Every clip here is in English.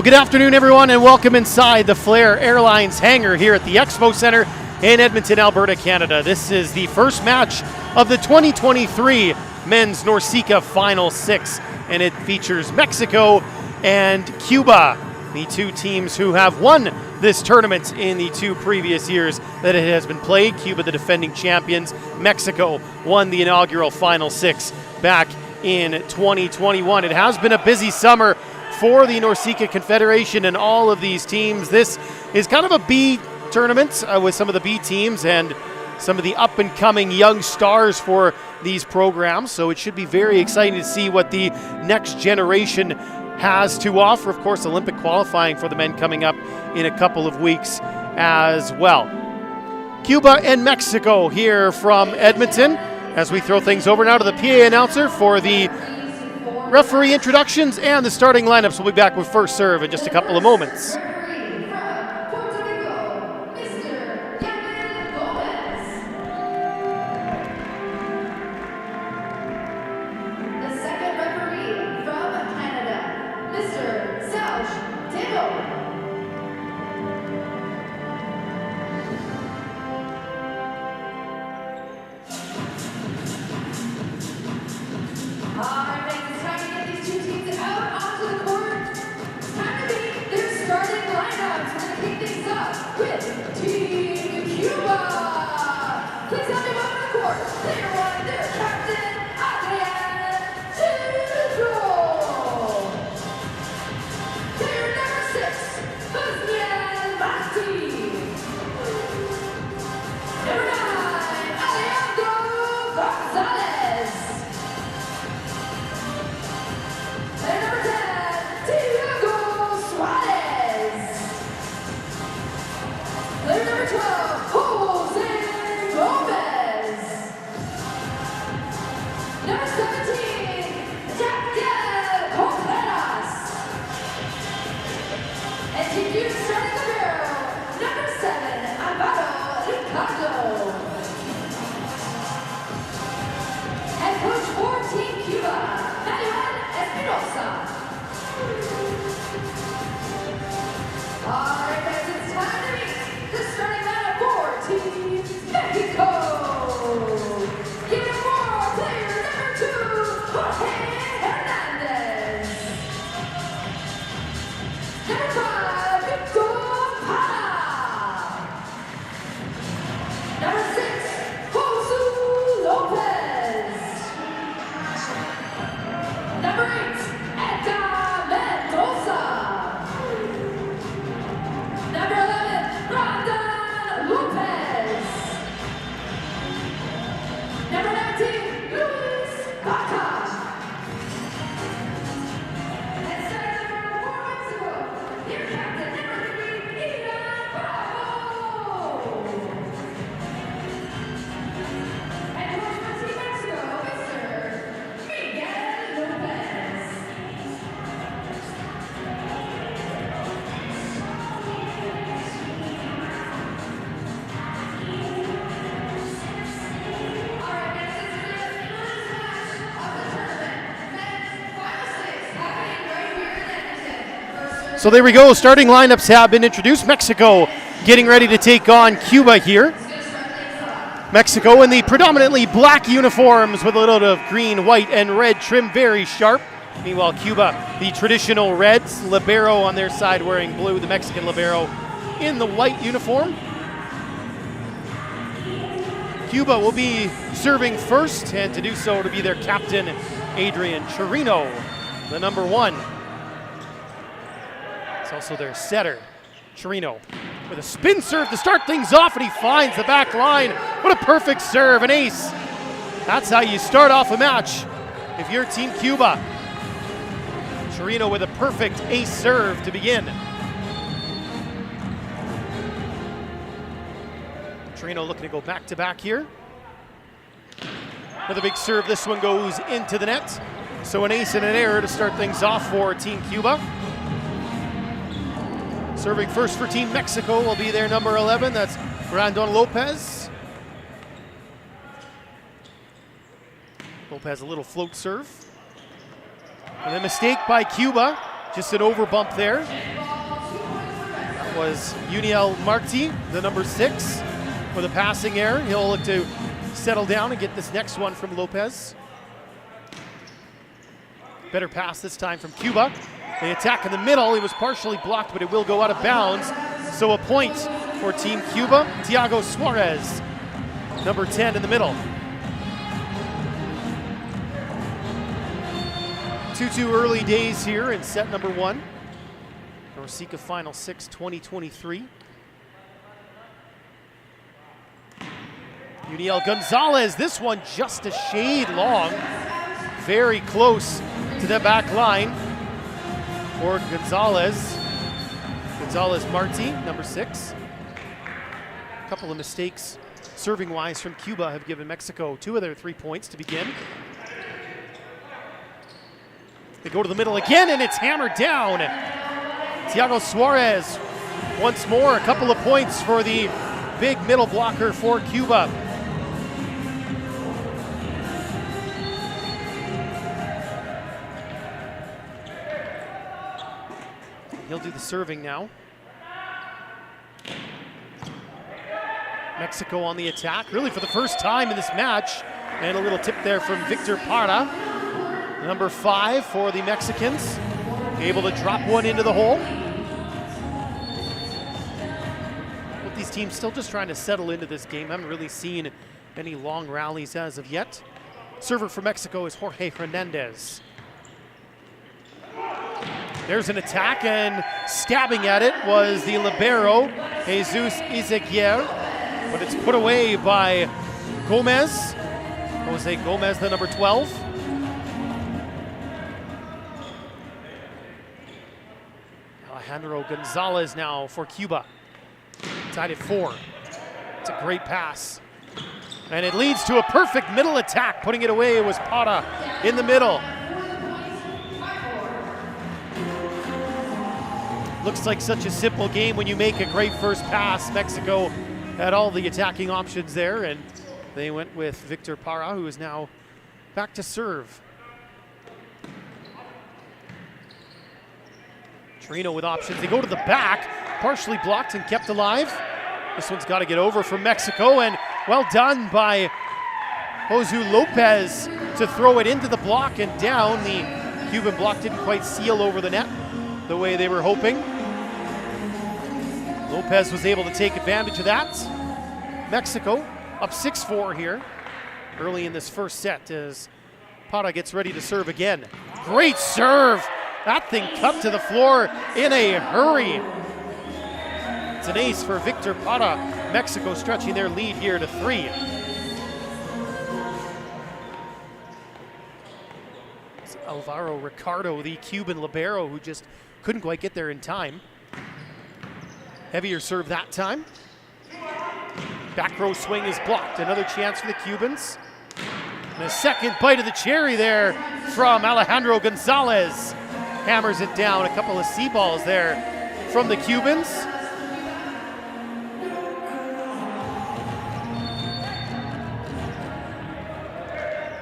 Well, good afternoon, everyone, and welcome inside the Flair Airlines hangar here at the Expo Center in Edmonton, Alberta, Canada. This is the first match of the 2023 Men's NORCECA Final Six, and it features Mexico and Cuba, the two teams who have won this tournament in the two previous years that it has been played. Cuba, the defending champions. Mexico won the inaugural Final Six back in 2021. It has been a busy summer for the NORCECA Confederation and all of these teams. This is kind of a B tournament with some of the B teams and some of the up-and-coming young stars for these programs. So it should be very exciting to see what the next generation has to offer. Of course, Olympic qualifying for the men coming up in a couple of weeks as well. Cuba and Mexico here from Edmonton as we throw things over now to the PA announcer for the referee introductions and the starting lineups. We'll be back with first serve in just a couple of moments. So there we go, starting lineups have been introduced. Mexico getting ready to take on Cuba here. Mexico in the predominantly black uniforms with a little bit of green, white, and red trim, very sharp. Meanwhile, Cuba, the traditional reds, libero on their side wearing blue, the Mexican libero in the white uniform. Cuba will be serving first, and to do so, to be their captain, Adrian Chirino, the number 1. It's also their setter, Chirino, with a spin serve to start things off, and he finds the back line. What a perfect serve, an ace. That's how you start off a match if you're Team Cuba. Chirino with a perfect ace serve to begin. Chirino looking to go back-to-back here. Another big serve, this one goes into the net. So an ace and an error to start things off for Team Cuba. Serving first for Team Mexico will be their number 11, that's Brandon Lopez. Lopez a little float serve. And a mistake by Cuba, just an overbump there. That was Uniel Marti, the number 6, with a passing error. He'll look to settle down and get this next one from Lopez. Better pass this time from Cuba. They attack in the middle. He was partially blocked, but it will go out of bounds. So a point for Team Cuba. Thiago Suarez, number 10 in the middle. 2-2 early days here in set number 1. NORCECA Final 6 2023. Uniel Gonzalez, this one just a shade long. Very close to the back line for Gonzalez. Gonzalez Marti, number 6. A couple of mistakes serving-wise from Cuba have given Mexico 2 of their 3 points to begin. They go to the middle again, and it's hammered down. Thiago Suarez once more, a couple of points for the big middle blocker for Cuba. He'll do the serving now. Mexico on the attack, really for the first time in this match. And a little tip there from Victor Parra. Number 5 for the Mexicans, able to drop one into the hole. Both these teams still just trying to settle into this game. Haven't really seen any long rallies as of yet. Server for Mexico is Jorge Hernandez. There's an attack, and stabbing at it was the libero, Jesus Izaguirre, but it's put away by Gomez. Jose Gomez, the number 12. Alejandro Gonzalez now for Cuba. Tied at 4. It's a great pass. And it leads to a perfect middle attack. Putting it away was Parra in the middle. Looks like such a simple game when you make a great first pass. Mexico had all the attacking options there, and they went with Victor Parra, who is now back to serve. Chirino with options. They go to the back, partially blocked and kept alive. This one's got to get over from Mexico, and well done by Josu Lopez to throw it into the block and down. The Cuban block didn't quite seal over the net the way they were hoping. Lopez was able to take advantage of that. Mexico up 6-4 here early in this first set as Parra gets ready to serve again. Great serve. That thing cut to the floor in a hurry. It's an ace for Victor Parra. Mexico stretching their lead here to 3. It's Alvaro Ricardo, the Cuban libero, who just couldn't quite get there in time. Heavier serve that time. Back row swing is blocked. Another chance for the Cubans. And a second bite of the cherry there from Alejandro Gonzalez. Hammers it down. A couple of sea balls there from the Cubans.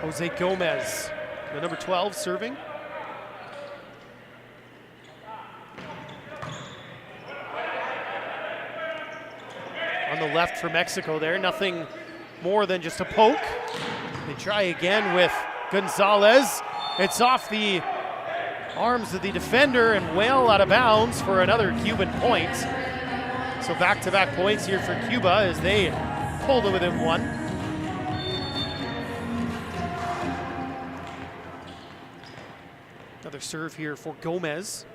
Jose Gomez, the number 12, serving. On the left for Mexico there. Nothing more than just a poke. They try again with Gonzalez. It's off the arms of the defender and well out of bounds for another Cuban point. So back-to-back points here for Cuba as they pulled it within one. Another serve here for Gomez.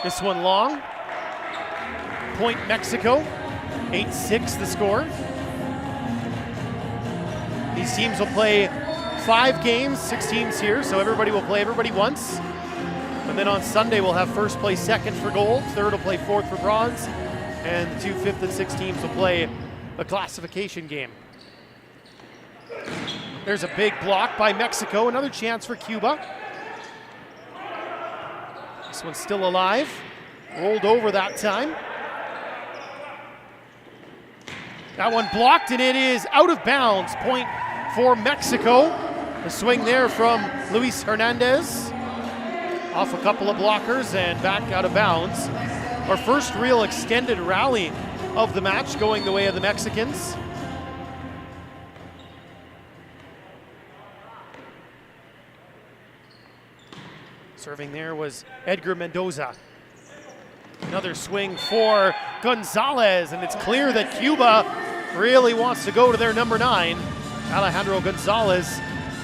This one long. Point Mexico. 8-6 the score. These teams will play 5 games, 6 teams here, so everybody will play everybody once. And then on Sunday we'll have first place second for gold, third will play fourth for bronze, and the 2 5th and 6th teams will play a classification game. There's a big block by Mexico, another chance for Cuba. This one's still alive, rolled over that time. That one blocked, and it is out of bounds. Point for Mexico. The swing there from Luis Hernandez. Off a couple of blockers and back out of bounds. Our first real extended rally of the match going the way of the Mexicans. Serving there was Edgar Mendoza. Another swing for Gonzalez, and it's clear that Cuba really wants to go to their number 9. Alejandro Gonzalez,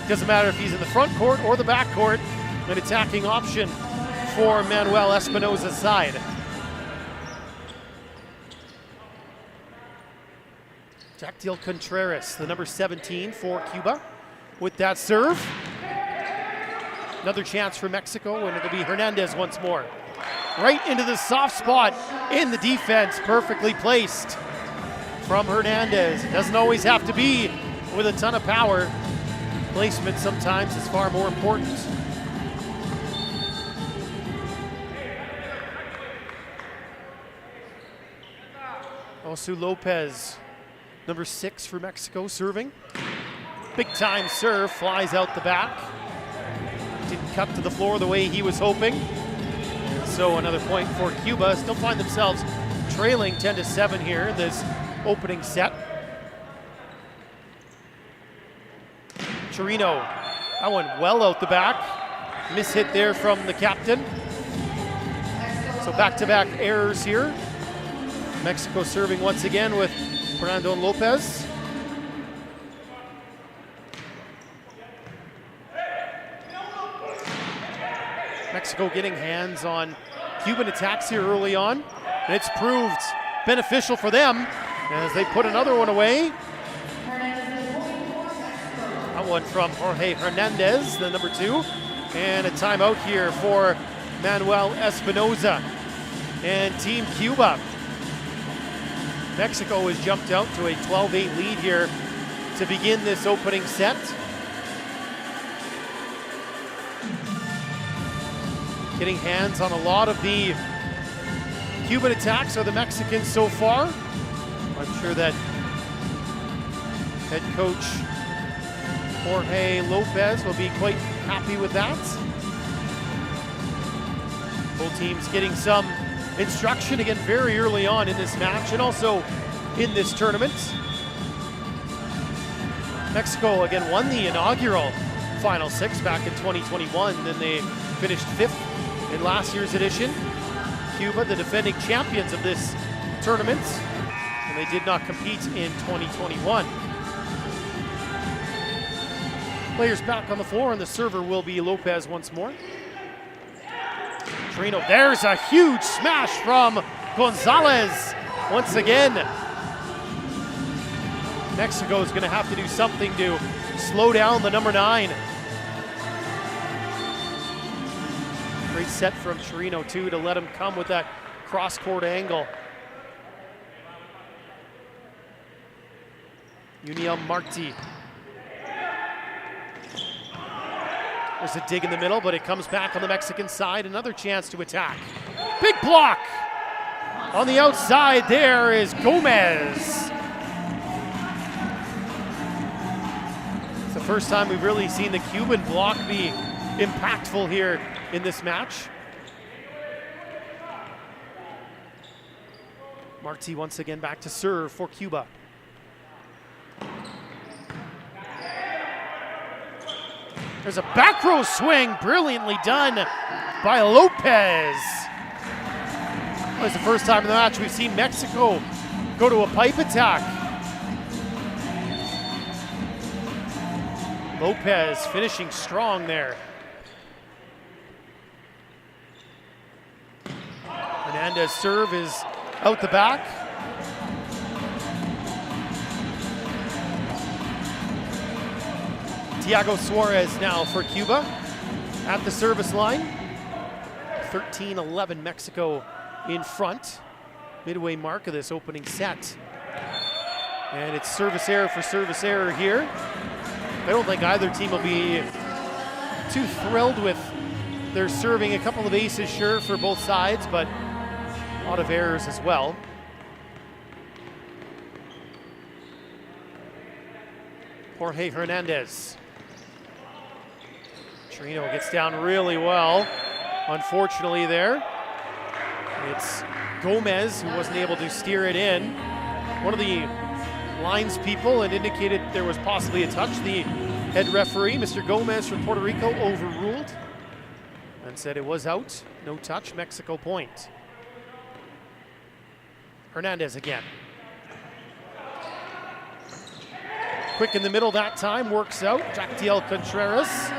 doesn't matter if he's in the front court or the back court, an attacking option for Manuel Espinoza's side. Jactiel Contreras, the number 17 for Cuba, with that serve. Another chance for Mexico, and it'll be Hernandez once more. Right into the soft spot in the defense, perfectly placed from Hernandez. It doesn't always have to be with a ton of power. Placement sometimes is far more important. Osu Lopez, number 6 for Mexico, serving. Big time serve, flies out the back. Didn't cut to the floor the way he was hoping. So another point for Cuba. Still find themselves trailing 10-7 here in this opening set. Chirino, that one well out the back. Mishit there from the captain. So back-to-back errors here. Mexico serving once again with Fernando Lopez. Mexico getting hands on Cuban attacks here early on, and it's proved beneficial for them as they put another one away. That one from Jorge Hernandez, the number 2, and a timeout here for Manuel Espinoza and Team Cuba. Mexico has jumped out to a 12-8 lead here to begin this opening set. Getting hands on a lot of the Cuban attacks are the Mexicans so far. I'm sure that head coach Jorge Lopez will be quite happy with that. Both teams getting some instruction again very early on in this match and also in this tournament. Mexico again won the inaugural Final Six back in 2021, then they finished 5th in last year's edition. Cuba, the defending champions of this tournament, and they did not compete in 2021. Players back on the floor, and the server will be Lopez once more. Trino, there's a huge smash from Gonzalez once again. Mexico is going to have to do something to slow down the number 9. Great set from Chirino too to let him come with that cross-court angle. Uniel Marti. There's a dig in the middle, but it comes back on the Mexican side. Another chance to attack. Big block! On the outside there is Gomez. It's the first time we've really seen the Cuban block be impactful here in this match. Marti once again back to serve for Cuba. There's a back row swing, brilliantly done by Lopez. Well, it's the first time in the match we've seen Mexico go to a pipe attack. Lopez finishing strong there. Hernandez serve is out the back. Thiago Suarez now for Cuba at the service line. 13-11 Mexico in front. Midway mark of this opening set. And it's service error for service error here. I don't think either team will be too thrilled with their serving. A couple of aces, sure, for both sides, but a lot of errors as well. Jorge Hernandez. Chirino gets down really well. Unfortunately there, it's Gomez who wasn't able to steer it in. One of the lines people had indicated there was possibly a touch. The head referee, Mr. Gomez from Puerto Rico, overruled and said it was out. No touch, Mexico point. Hernandez again. Quick in the middle that time, works out. Jactiel Contreras.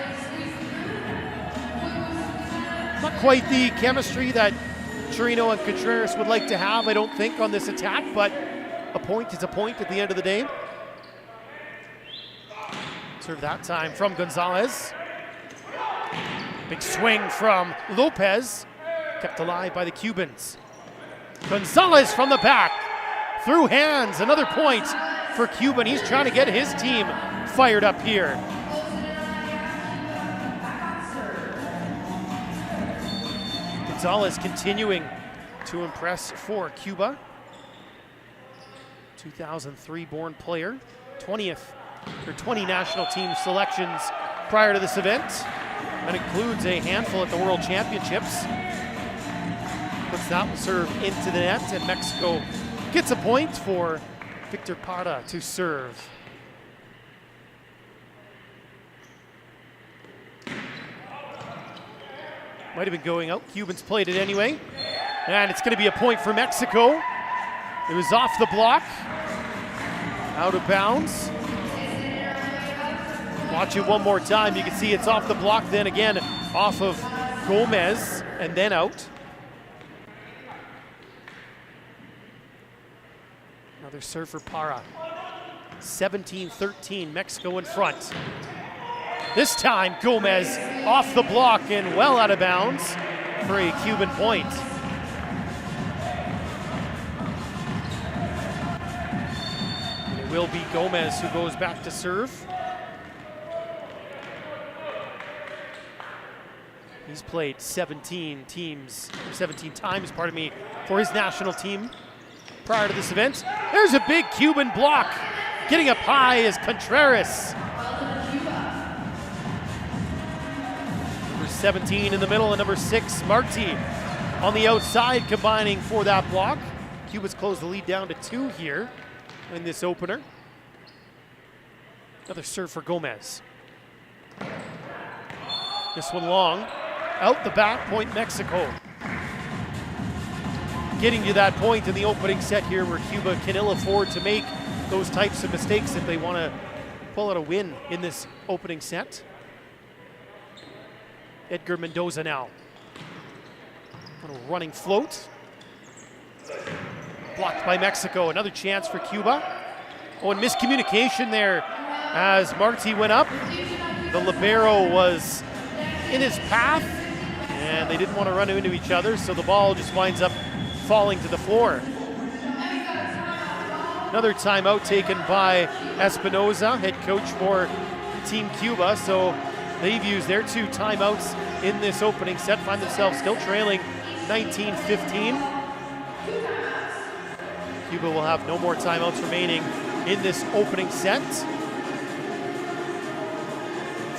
Not quite the chemistry that Chirino and Contreras would like to have, I don't think, on this attack, but a point is a point at the end of the day. Serve that time from Gonzalez. Big swing from Lopez, kept alive by the Cubans. Gonzalez from the back, through hands, another point for Cuba, and he's trying to get his team fired up here. Gonzalez continuing to impress for Cuba. 2003 born player, 20 national team selections prior to this event. That includes a handful at the World Championships. Puts that serve into the net, and Mexico gets a point for Victor Parra to serve. Might have been going out. Cubans played it anyway. And it's going to be a point for Mexico. It was off the block. Out of bounds. Watch it one more time. You can see it's off the block, then again off of Gomez, and then out. Another serve for Parra. 17-13, Mexico in front. This time Gomez off the block and well out of bounds for a Cuban point. And it will be Gomez who goes back to serve. He's played 17 times, for his national team prior to this event. There's a big Cuban block. Getting up high is Contreras. Number 17 in the middle, and number 6, Marti on the outside combining for that block. Cuba's closed the lead down to 2 here in this opener. Another serve for Gomez. This one long. Out the back, point Mexico. Getting to that point in the opening set here where Cuba can ill afford to make those types of mistakes if they want to pull out a win in this opening set. Edgar Mendoza now. On a running float. Blocked by Mexico. Another chance for Cuba. Oh, and miscommunication there as Marti went up. The libero was in his path, and they didn't want to run into each other, so the ball just winds up falling to the floor. Another timeout taken by Espinoza, head coach for Team Cuba. So they've used their 2 timeouts in this opening set, find themselves still trailing 19-15. Cuba will have no more timeouts remaining in this opening set.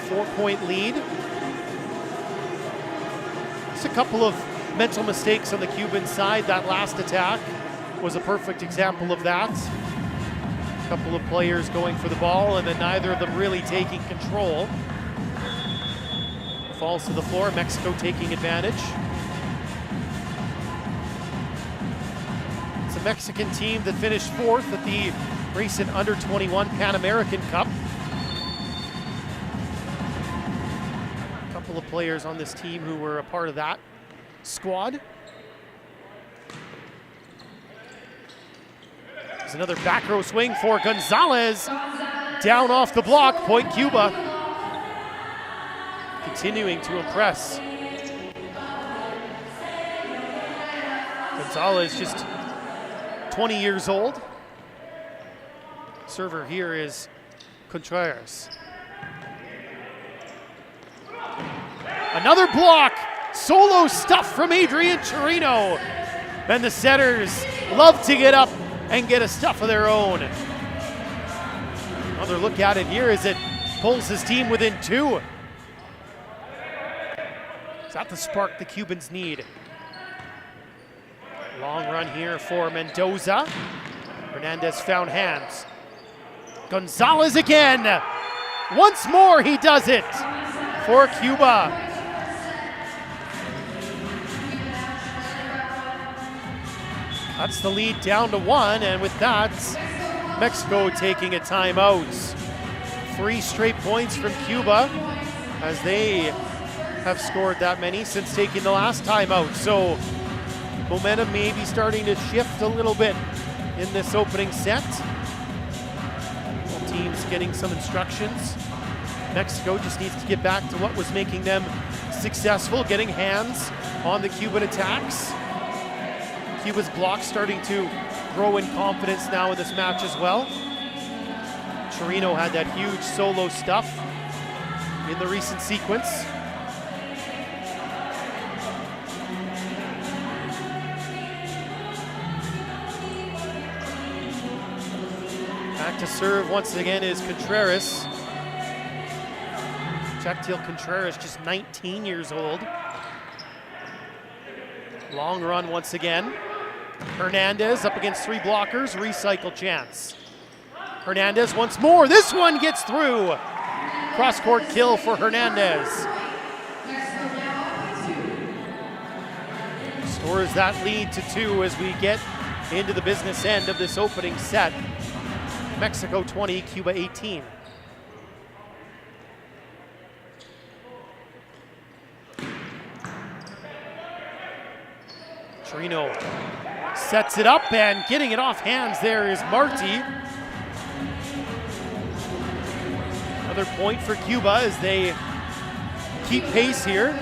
4-point lead. Just a couple of mental mistakes on the Cuban side, that last attack. was a perfect example of that. A couple of players going for the ball and then neither of them really taking control. Falls to the floor, Mexico taking advantage. It's a Mexican team that finished 4th at the recent Under-21 Pan American Cup. A couple of players on this team who were a part of that squad. There's another back row swing for Gonzalez. Down off the block, point Cuba. Continuing to impress. Gonzalez just 20 years old. Server here is Contreras. Another block. Solo stuff from Adrian Chirino. And the setters love to get up and get a stuff of their own. Another look at it here as it pulls his team within 2. Is that the spark the Cubans need? Long run here for Mendoza. Hernandez found hands. Gonzalez again. Once more he does it for Cuba. That's the lead down to 1, and with that, Mexico taking a timeout. 3 straight points from Cuba as they have scored that many since taking the last timeout. So momentum may be starting to shift a little bit in this opening set. Both teams getting some instructions. Mexico just needs to get back to what was making them successful, getting hands on the Cuban attacks. Cuba's block starting to grow in confidence now in this match as well. Chirino had that huge solo stuff in the recent sequence. Back to serve once again is Contreras. Jactiel Contreras, just 19 years old. Long run once again. Hernandez up against 3 blockers, recycle chance. Hernandez once more, this one gets through. Cross-court kill for Hernandez. Stores that lead to 2 as we get into the business end of this opening set. Mexico 20, Cuba 18. Chirino sets it up and getting it off hands there is Marti. Another point for Cuba as they keep pace here.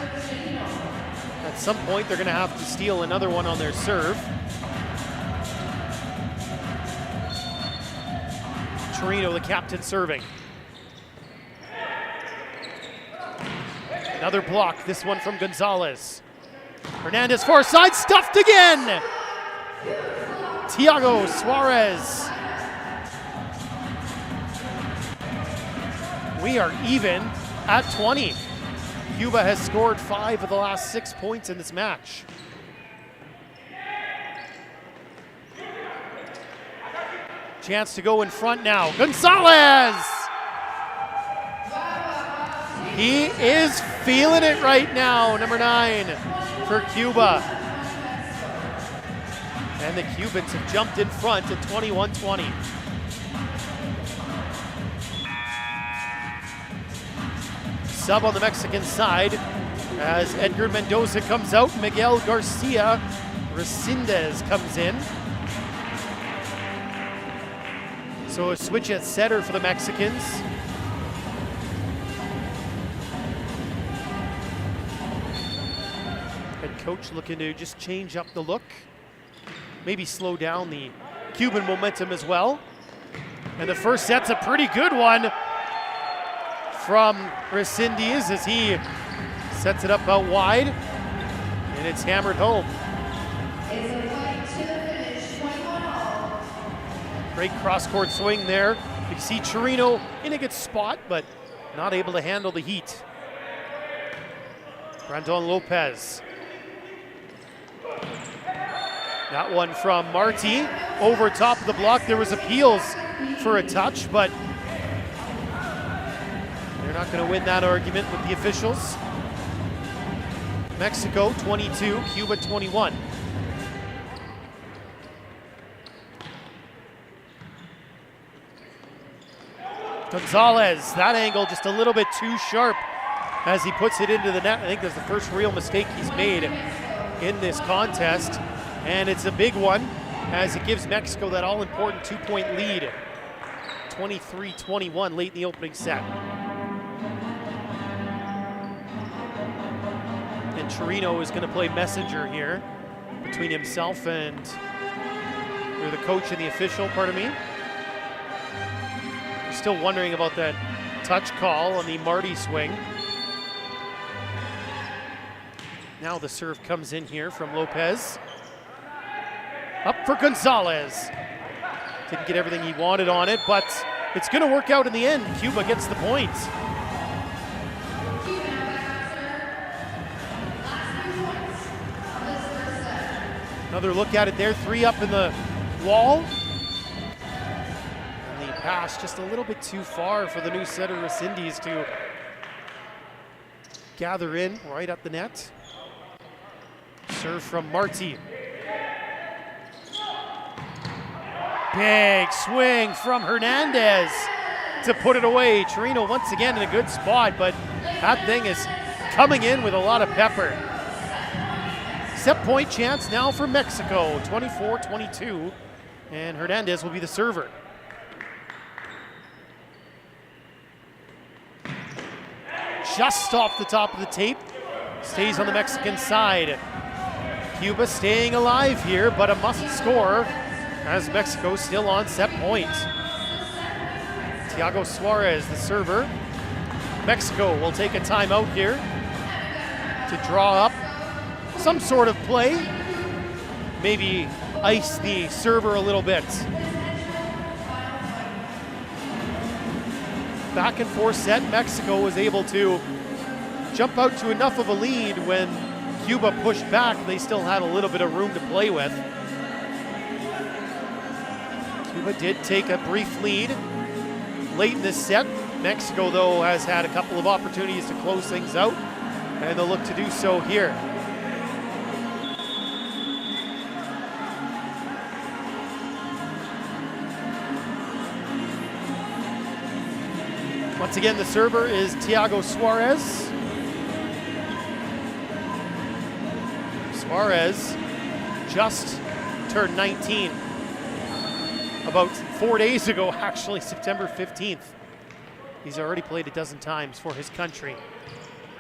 At some point they're going to have to steal another one on their serve. Chirino, the captain, serving. Another block, this one from Gonzalez. Hernandez far side, stuffed again! Thiago Suarez. We are even at 20. Cuba has scored 5 of the last 6 points in this match. Chance to go in front now. Gonzalez! He is feeling it right now, number 9 for Cuba. And the Cubans have jumped in front at 21-20. Sub on the Mexican side as Edgar Mendoza comes out. Miguel Garcia Resendez comes in. So a switch at setter for the Mexicans. Head coach looking to just change up the look. Maybe slow down the Cuban momentum as well. And the first set's a pretty good one from Resendez as he sets it up out wide. And it's hammered home. Great cross-court swing there. You can see Chirino in a good spot, but not able to handle the heat. Brandon Lopez. That one from Marty over top of the block. There was appeals for a touch, but they're not going to win that argument with the officials. Mexico 22, Cuba 21. Gonzalez, that angle just a little bit too sharp as he puts it into the net. I think that's the first real mistake he's made in this contest, and it's a big one as it gives Mexico that all-important 2-point lead. 23-21 late in the opening set. And Chirino is going to play messenger here between himself and the coach and the official, pardon me. Still wondering about that touch call on the Marty swing. Now the serve comes in here from Lopez. Up for Gonzalez. Didn't get everything he wanted on it, but it's going to work out in the end. Cuba gets the point. Another look at it there, 3 up in the wall. Pass just a little bit too far for the new setter Rescindes to gather in right at the net. Serve from Marty. Big swing from Hernandez to put it away. Chirino once again in a good spot, but that thing is coming in with a lot of pepper. Set point chance now for Mexico, 24-22, and Hernandez will be the server. Just off the top of the tape, stays on the Mexican side. Cuba staying alive here, but a must score as Mexico still on set point. Thiago Suarez, the server. Mexico will take a timeout here to draw up some sort of play. Maybe ice the server a little bit. Back and forth set, Mexico was able to jump out to enough of a lead when Cuba pushed back. They still had a little bit of room to play with. Cuba did take a brief lead late in this set. Mexico, though, has had a couple of opportunities to close things out, and they'll look to do so here. Once again, the server is Thiago Suarez. Suarez just turned 19 about 4 days ago, actually, September 15th. He's already played a dozen times for his country.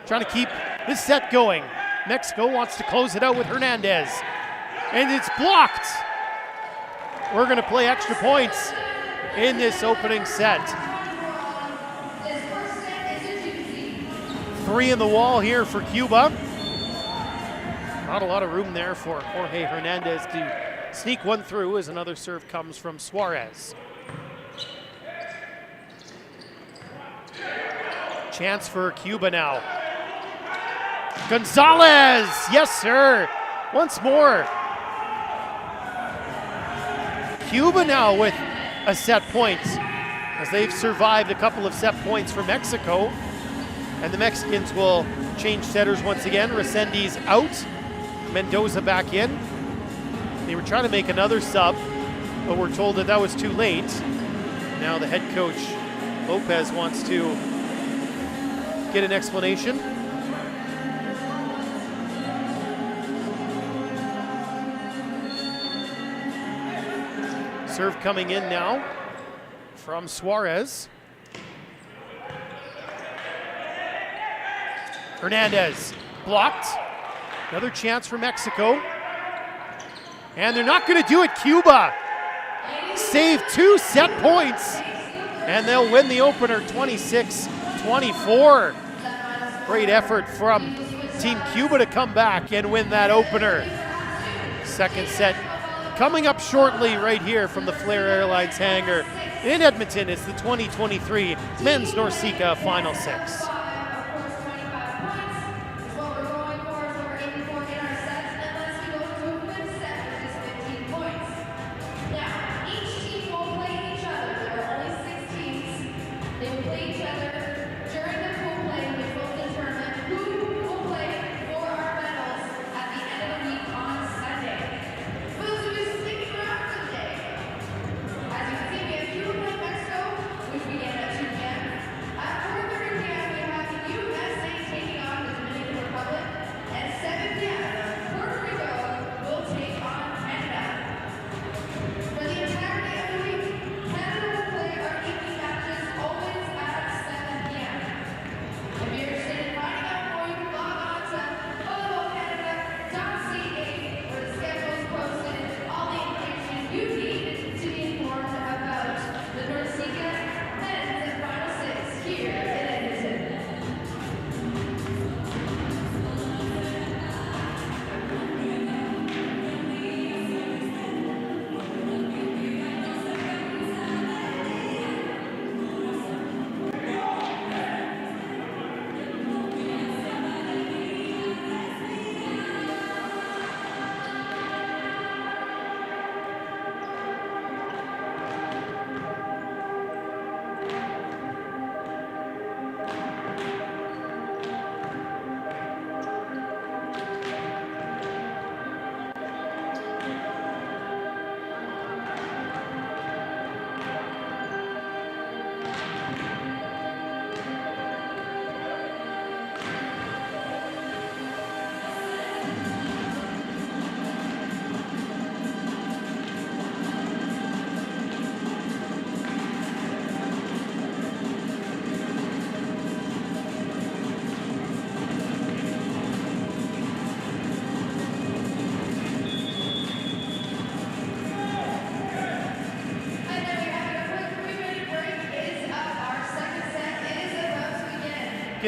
Trying to keep this set going. Mexico wants to close it out with Hernandez, and it's blocked. We're going to play extra points in this opening set. 3 in the wall here for Cuba. Not a lot of room there for Jorge Hernandez to sneak one through as another serve comes from Suarez. Chance for Cuba now. Gonzalez, yes sir, once more. Cuba now with a set point as they've survived a couple of set points from Mexico. And the Mexicans will change setters once again. Rescindes out, Mendoza back in. They were trying to make another sub, but we're told that that was too late. Now the head coach, Lopez, wants to get an explanation. Serve coming in now from Suarez. Hernandez blocked. Another chance for Mexico. And they're not going to do it. Cuba save 2 set points, and they'll win the opener 26-24. Great effort from Team Cuba to come back and win that opener. Second set coming up shortly right here from the Flair Airlines hangar in Edmonton. It's the 2023 Men's NORCECA Final 6.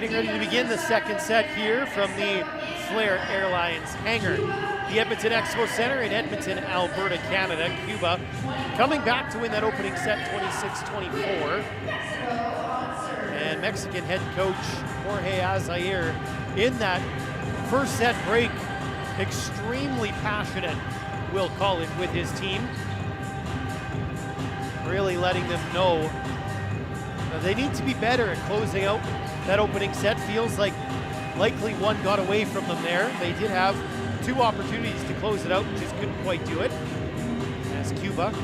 getting ready to begin the second set here from the Flair Airlines hangar. The Edmonton Expo Center in Edmonton, Alberta, Canada. CUBA coming back to win that opening set 26-24. And Mexican head coach Jorge Azair in that first set break, extremely passionate, we'll call it, with his team. Really letting them know that they need to be better at closing out that opening set. Feels like likely one got away from them there. They did have two opportunities to close it out, just couldn't quite do it. As CUBA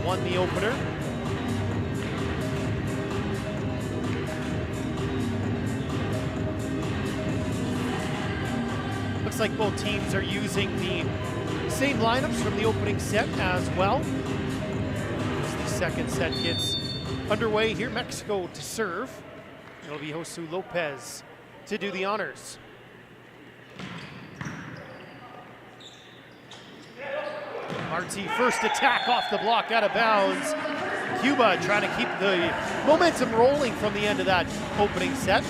won the opener. Looks like both teams are using the same lineups from the opening set as well. As the second set gets underway here, Mexico to serve. It'll be Josu Lopez to do the honors. Marti, first attack off the block, out of bounds. CUBA trying to keep the momentum rolling from the end of that opening set.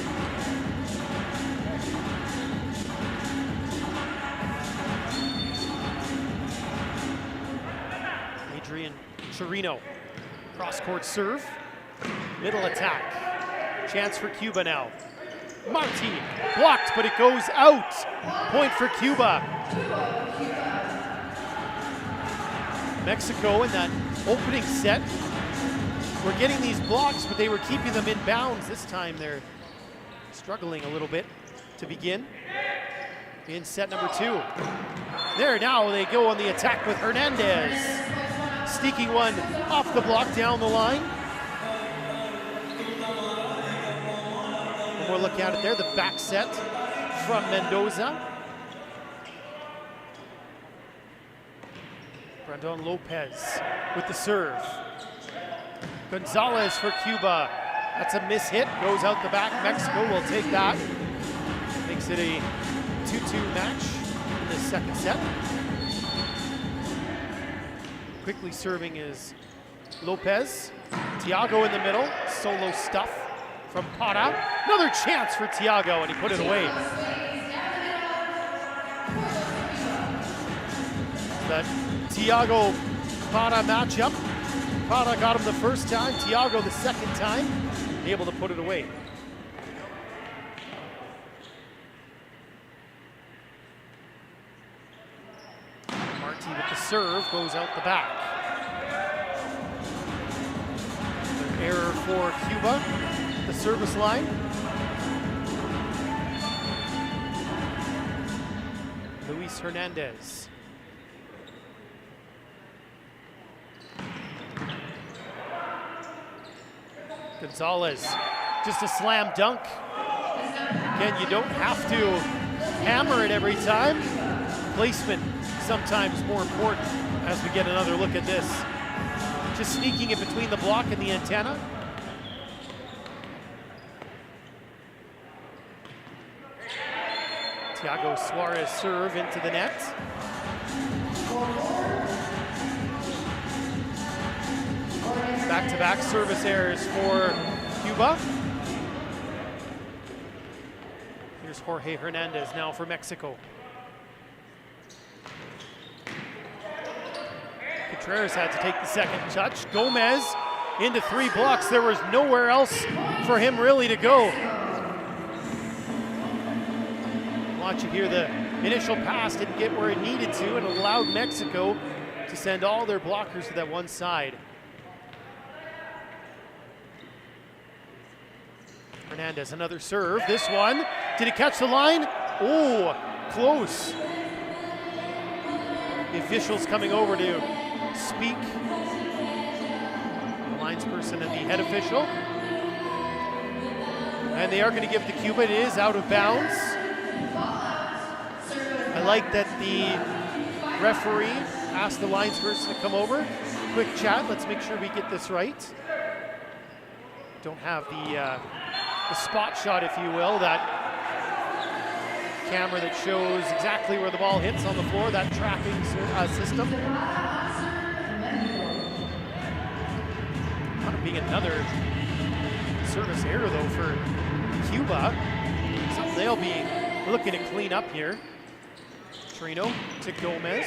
Chirino, cross-court serve, middle attack. Chance for CUBA now. Marti, blocked, but it goes out. Point for CUBA. Mexico in that opening set were getting these blocks, but they were keeping them in bounds. This time they're struggling a little bit to begin in set number two. There, now they go on the attack with Hernandez. Sneaking one off the block down the line. One more look at it there, the back set from Mendoza. Brandon Lopez with the serve. Gonzalez for CUBA. That's a miss-hit, goes out the back. Mexico will take that. Makes it a 2-2 match in the second set. Quickly serving is Lopez. Thiago in the middle, solo stuff from Para. Another chance for Thiago, and he put it away. That Thiago-Para matchup. Para got him the first time, Thiago the second time, able to put it away. With the serve, goes out the back. An error for CUBA, the service line. Luis Hernandez. Gonzalez, just a slam dunk. Again, you don't have to hammer it every time. Placement sometimes more important as we get another look at this. Just sneaking it between the block and the antenna. Thiago Suarez serve into the net. Back-to-back service errors for CUBA. Here's Jorge Hernandez now for Mexico. Contreras had to take the second touch. Gomez into three blocks. There was nowhere else for him really to go. Watch it here, the initial pass didn't get where it needed to, and allowed Mexico to send all their blockers to that one side. Hernandez, another serve. This one, did it catch the line? Oh, close. The officials coming over to speak. The linesperson and the head official. And they are going to give it to CUBA. It is out of bounds. I like that the referee asked the linesperson to come over. Quick chat, let's make sure we get this right. Don't have the spot shot, if you will, that camera that shows exactly where the ball hits on the floor, that tracking system. Being another service error though for Cuba. Something they'll be looking to clean up here. Trino to Gomez.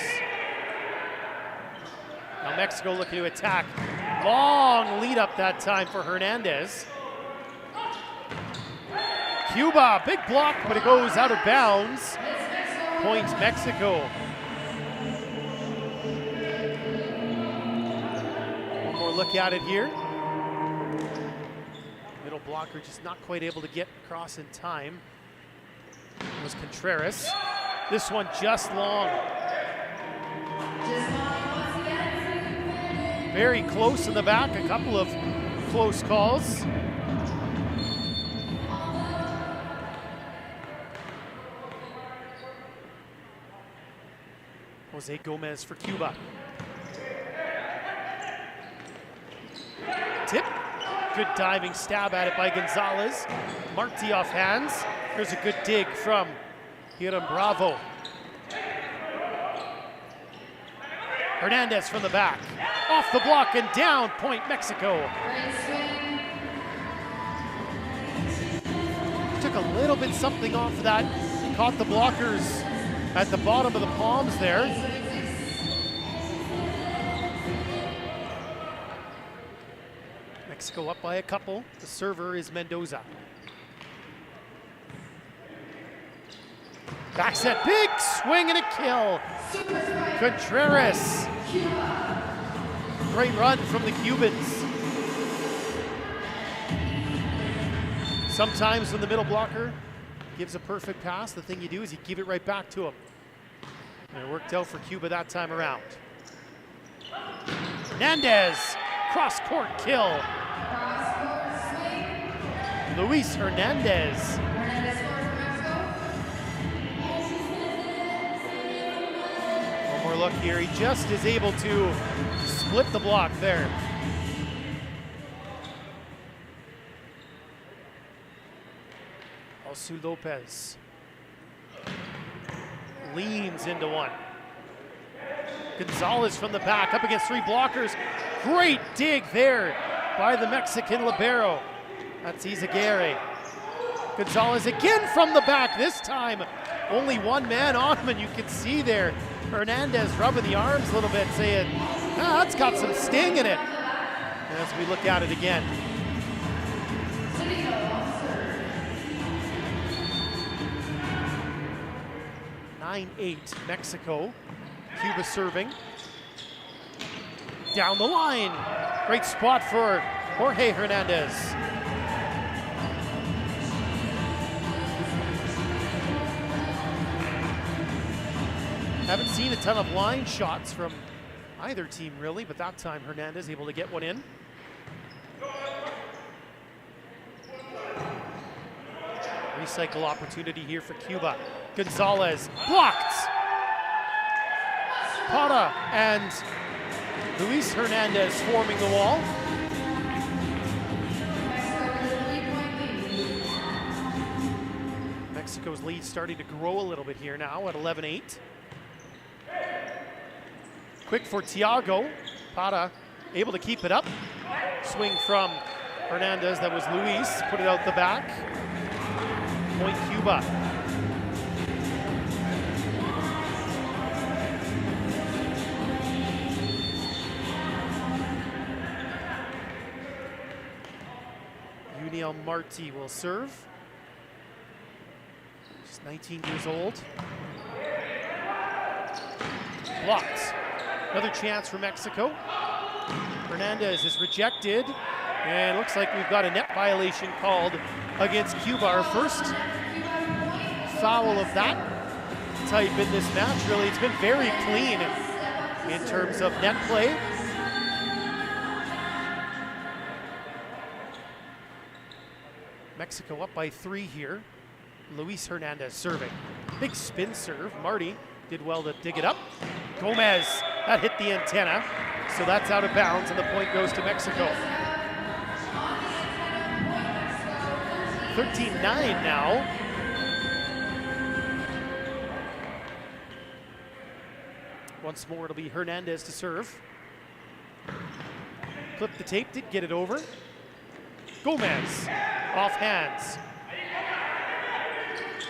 Now Mexico looking to attack. Long lead up that time for Hernandez. Cuba, big block, but it goes out of bounds. Point Mexico. One more look at it here. Middle blocker just not quite able to get across in time. It was Contreras. This one just long. Very close in the back, a couple of close calls. Jose Gomez for Cuba. Tip. Good diving stab at it by Gonzalez. Marti off hands. Here's a good dig from Hiram Bravo. Hernandez from the back. Off the block and down, point Mexico. Took a little bit something off that. Caught the blockers at the bottom of the palms there. Mexico up by a couple. The server is Mendoza. Back set, big swing and a kill. Contreras. Great run from the Cubans. Sometimes when the middle blocker gives a perfect pass, the thing you do is you give it right back to him. And it worked out for Cuba that time around. Hernandez, cross-court kill. Luis Hernandez. One more look here. He just is able to split the block there. Alsu Lopez leans into one. Gonzalez from the back, up against three blockers. Great dig there by the Mexican libero. That's Izaguirre. Gonzalez again from the back, this time only one man on him, and you can see there Hernandez rubbing the arms a little bit, saying, that's got some sting in it. And as we look at it again. 9-8 Mexico. Cuba serving. Down the line. Great spot for Jorge Hernandez. Haven't seen a ton of line shots from either team really, but that time Hernandez able to get one in. Recycle opportunity here for Cuba. Gonzalez blocked. Para and Luis Hernandez forming the wall. Mexico's lead starting to grow a little bit here now at 11-8. Quick for Thiago. Para able to keep it up. Swing from Hernandez, that was Luis, put it out the back. Point Cuba. Uniel Marti will serve. Just 19 years old. Blocked. Another chance for Mexico. Hernandez is rejected. And looks like we've got a net violation called against Cuba. Our first foul of that type in this match, really. It's been very clean in terms of net play. Mexico up by 3 here. Luis Hernandez serving. Big spin serve. Marty did well to dig it up. Gomez, that hit the antenna. So that's out of bounds and the point goes to Mexico. 13-9 now. Once more, it'll be Hernandez to serve. Clip the tape, did get it over. Gomez, off hands.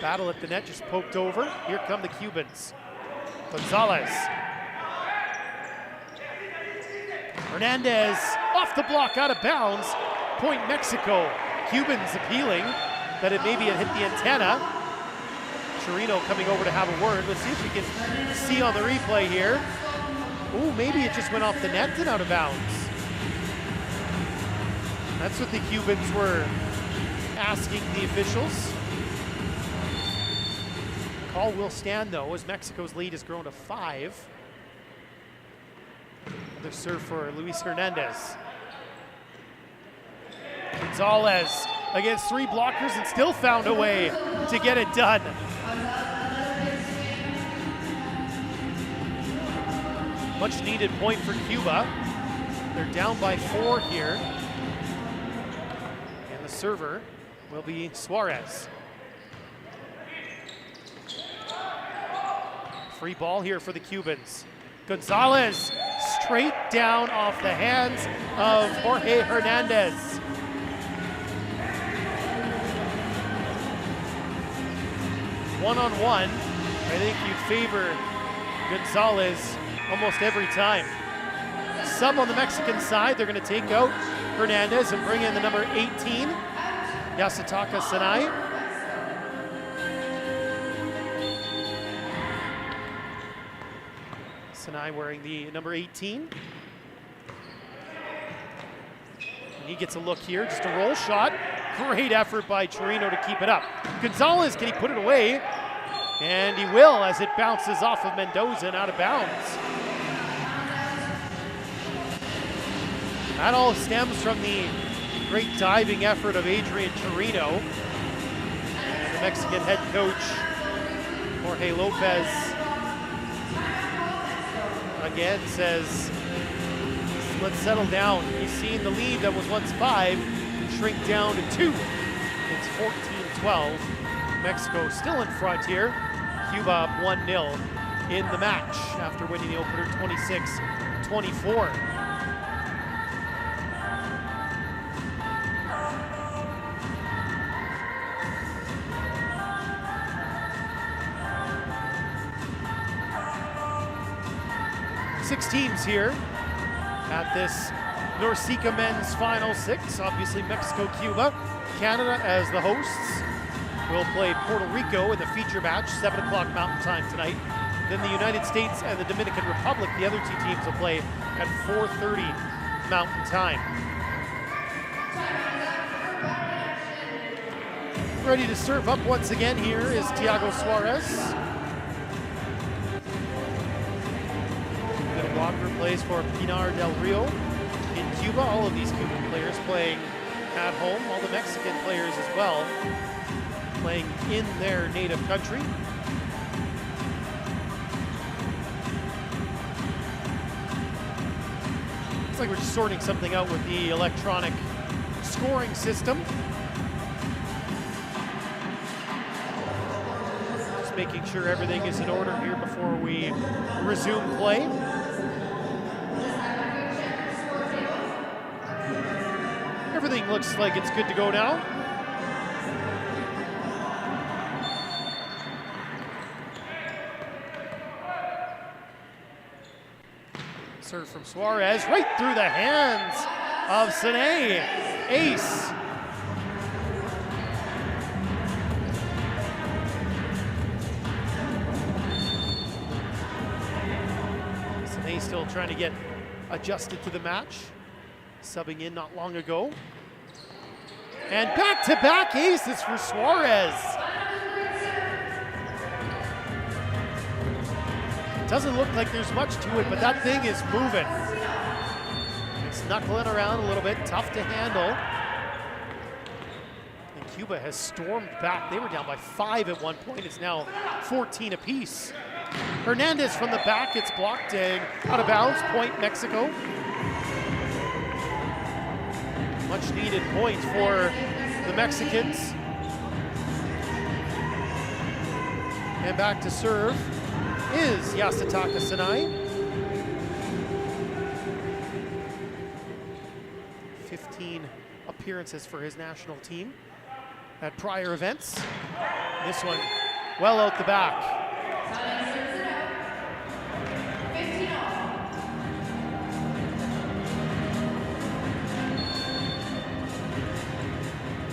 Battle at the net, just poked over. Here come the Cubans. Gonzalez. Hernandez off the block, out of bounds. Point Mexico. Cubans appealing that it maybe had hit the antenna. Chirino coming over to have a word. Let's see if we can see on the replay here. Ooh, maybe it just went off the net and out of bounds. That's what the Cubans were asking the officials. Call will stand though, as Mexico's lead has grown to 5. Another serve for Luis Hernandez. Gonzalez against 3 blockers and still found a way to get it done. Much needed point for Cuba. They're down by 4 here. And the server will be Suarez. Free ball here for the Cubans. Gonzalez straight down off the hands of Jorge Hernandez. One-on-one, I think you'd favor Gonzalez almost every time. Sub on the Mexican side, they're going to take out Hernandez and bring in the number 18, Yasutaka Sanai. Sanai wearing the number 18. And he gets a look here, just a roll shot. Great effort by Chirino to keep it up. Gonzalez, can he put it away? And he will, as it bounces off of Mendoza and out of bounds. That all stems from the great diving effort of Adrian Chirino. And the Mexican head coach, Jorge Lopez, again says, let's settle down. He's seen the lead that was once 5 shrink down to 2. It's 14-12. Mexico still in front here. Cuba up 1-0 in the match after winning the opener 26-24. Six teams here at this NORCECA men's final 6. Obviously Mexico, Cuba, Canada as the hosts. We'll play Puerto Rico in the feature match, 7 o'clock Mountain Time tonight. Then the United States and the Dominican Republic, the other 2 teams will play at 4:30 Mountain Time. Ready to serve up once again here is Thiago Suarez. Middle blocker plays for Pinar del Rio in Cuba. All of these Cuban players playing at home, all the Mexican players as well, playing in their native country. Looks like we're just sorting something out with the electronic scoring system. Just making sure everything is in order here before we resume play. Everything looks like it's good to go now. Serve from Suarez, right through the hands of Sanay. Ace. Sanay still trying to get adjusted to the match. Subbing in not long ago. And back-to-back aces for Suarez. Doesn't look like there's much to it, but that thing is moving. It's knuckling around a little bit, tough to handle. And Cuba has stormed back. They were down by 5 at one point. It's now 14 apiece. Hernandez from the back, it's blocked and out of bounds. Point Mexico. Much needed point for the Mexicans. And back to serve is Yasutaka Sanai. 15 appearances for his national team at prior events. This one well out the back.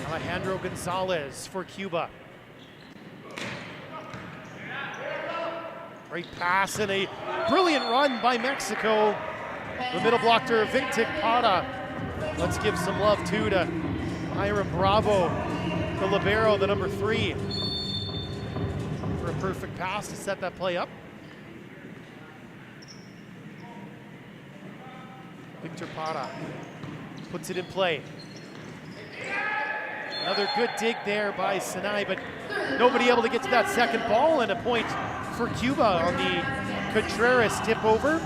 Alejandro Gonzalez for Cuba. Great pass and a brilliant run by Mexico. The middle blocker, Victic Pata. Let's give some love too to Hiram Bravo, the libero, the number 3, for a perfect pass to set that play up. Victor Pata puts it in play. Another good dig there by Sinai, but nobody able to get to that second ball, and a point for Cuba on the Contreras tip over.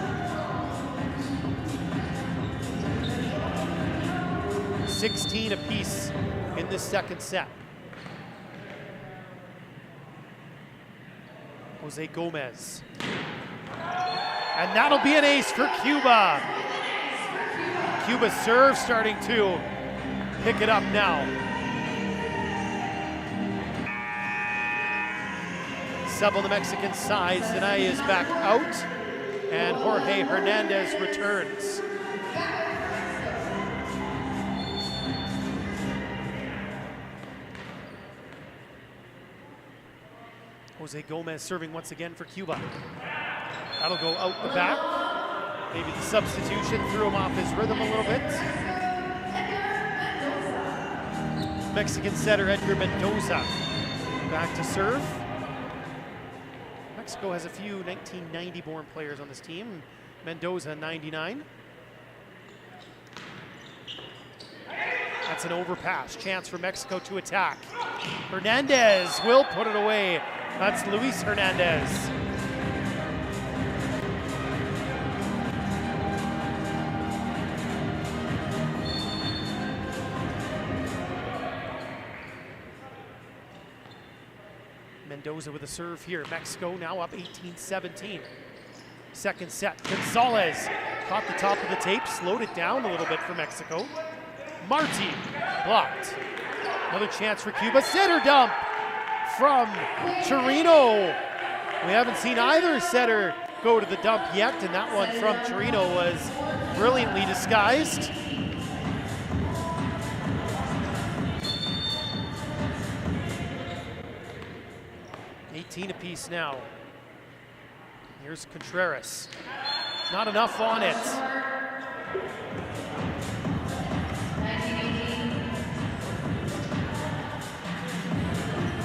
16 apiece in this second set. Jose Gomez. And that'll be an ace for Cuba. Cuba's serve starting to pick it up now. Sub on the Mexican side, Sinai is back out, and Jorge Hernandez returns. Jose Gomez serving once again for Cuba. That'll go out the back. Maybe the substitution threw him off his rhythm a little bit. Mexican setter Edgar Mendoza back to serve. Mexico has a few 1990 born players on this team. Mendoza, 99. That's an overpass. Chance for Mexico to attack. Hernandez will put it away. That's Luis Hernandez. Mendoza with a serve here. Mexico now up 18-17. Second set. Gonzalez caught the top of the tape, slowed it down a little bit for Mexico. Marti blocked. Another chance for Cuba. Setter dump from Chirino. We haven't seen either setter go to the dump yet, and that one from Chirino was brilliantly disguised. Apiece now. Here's Contreras. Not enough on it.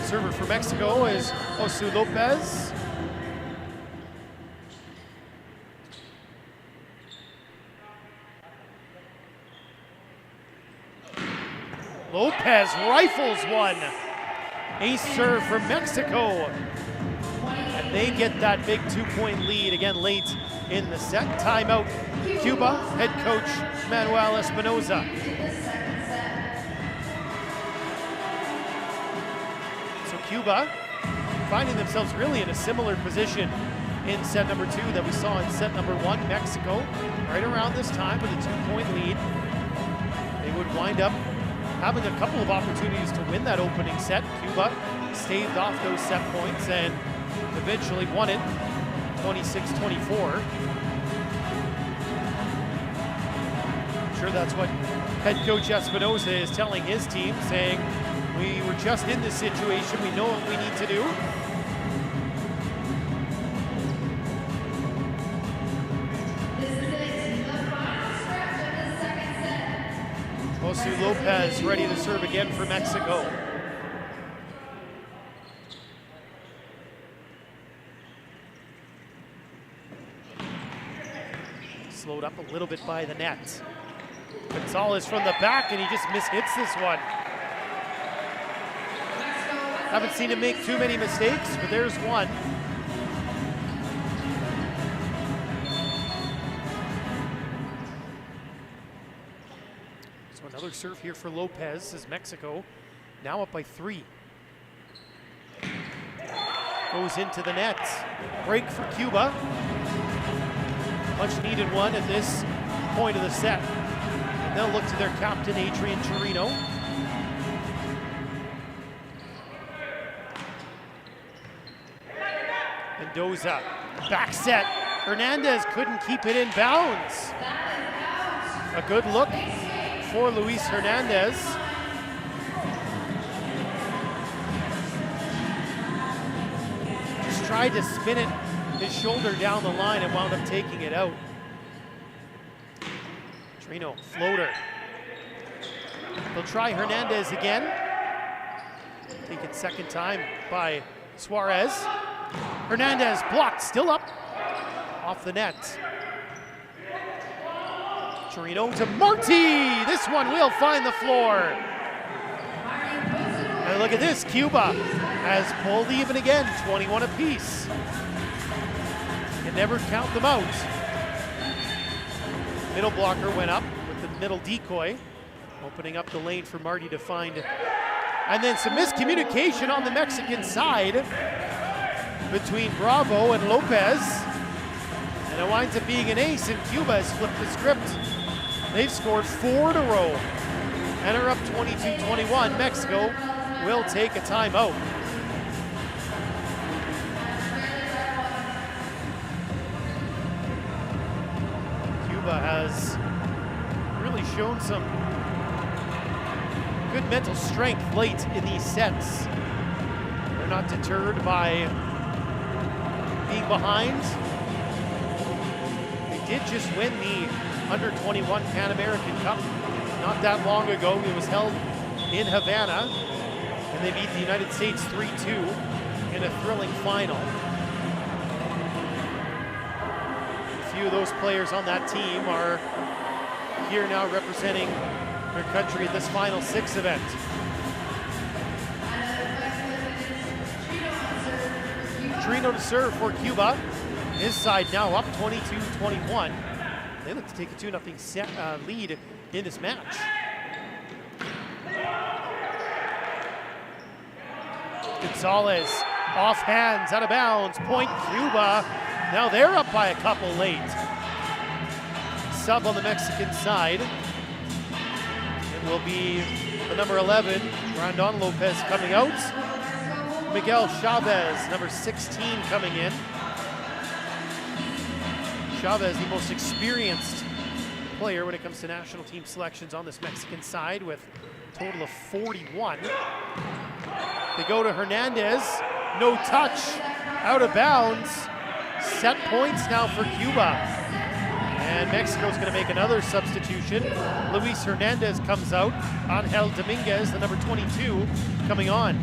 Server for Mexico is Josu Lopez. Lopez rifles one. Ace serve for Mexico. And they get that big 2-point lead again late in the set. Timeout, Cuba, head coach Manuel Espinoza. So Cuba finding themselves really in a similar position in set number 2 that we saw in set number 1. Mexico, right around this time with a 2-point lead. They would wind up having a couple of opportunities to win that opening set. Cuba staved off those set points and eventually won it 26-24. I'm sure that's what head coach Espinoza is telling his team, saying, we were just in this situation, we know what we need to do. Josu Lopez ready to serve again for Mexico. Slowed up a little bit by the net. Gonzalez from the back, and he just mishits this one. Haven't seen him make too many mistakes, but there's one. So another serve here for Lopez as Mexico now up by 3. Goes into the net. Break for Cuba. Much needed one at this point of the set. And they'll look to their captain, Adrian Chirino. Mendoza, back set. Hernandez couldn't keep it in bounds. A good look for Luis Hernandez. Just tried to spin it his shoulder down the line and wound up taking it out. Trino, floater. They'll try Hernandez again. Taken second time by Suarez. Hernandez blocked, still up, off the net. Torino to Marty. This one will find the floor. And look at this, Cuba has pulled even again, 21 apiece. Can never count them out. Middle blocker went up with the middle decoy, opening up the lane for Marty to find. And then some miscommunication on the Mexican side between Bravo and Lopez. And it winds up being an ace, and Cuba has flipped the script. They've scored 4 in a row and are up 22-21. Mexico will take a timeout. Cuba has really shown some good mental strength late in these sets. They're not deterred by being behind. They did just win the Under-21 Pan American Cup not that long ago. It was held in Havana, and they beat the United States 3-2 in a thrilling final. A few of those players on that team are here now representing their country at this Final Six event. Trino to serve for Cuba. His side now up 22-21. They look to take a 2-0 lead in this match. Gonzalez off hands, out of bounds, point Cuba. Now they're up by a couple late. Sub on the Mexican side. It will be the number 11, Brandon Lopez, coming out. Miguel Chavez, number 16, coming in. Chavez, the most experienced player when it comes to national team selections on this Mexican side, with a total of 41. They go to Hernandez, no touch, out of bounds. Set points now for Cuba. And Mexico's gonna make another substitution. Luis Hernandez comes out. Angel Dominguez, the number 22, coming on.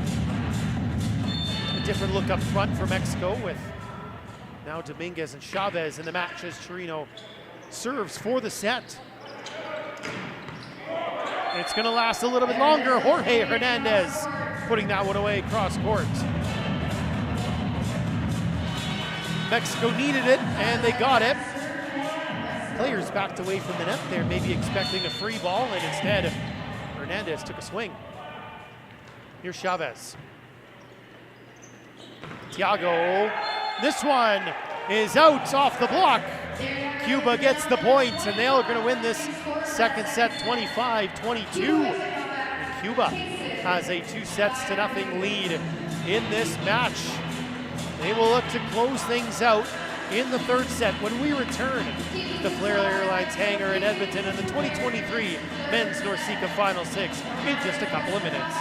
A different look up front for Mexico, with now Dominguez and Chavez in the match as Torino serves for the set. It's gonna last a little bit longer. Jorge Hernandez putting that one away cross court. Mexico needed it, and they got it. Players backed away from the net there, maybe expecting a free ball, and instead Hernandez took a swing. Here's Chavez. Thiago, this one is out off the block. Cuba gets the points, and they're going to win this second set 25-22. And Cuba has a 2-0 lead in this match. They will look to close things out in the third set when we return to the Flair Airlines hangar in Edmonton in the 2023 Men's NORCECA Final Six in just a couple of minutes.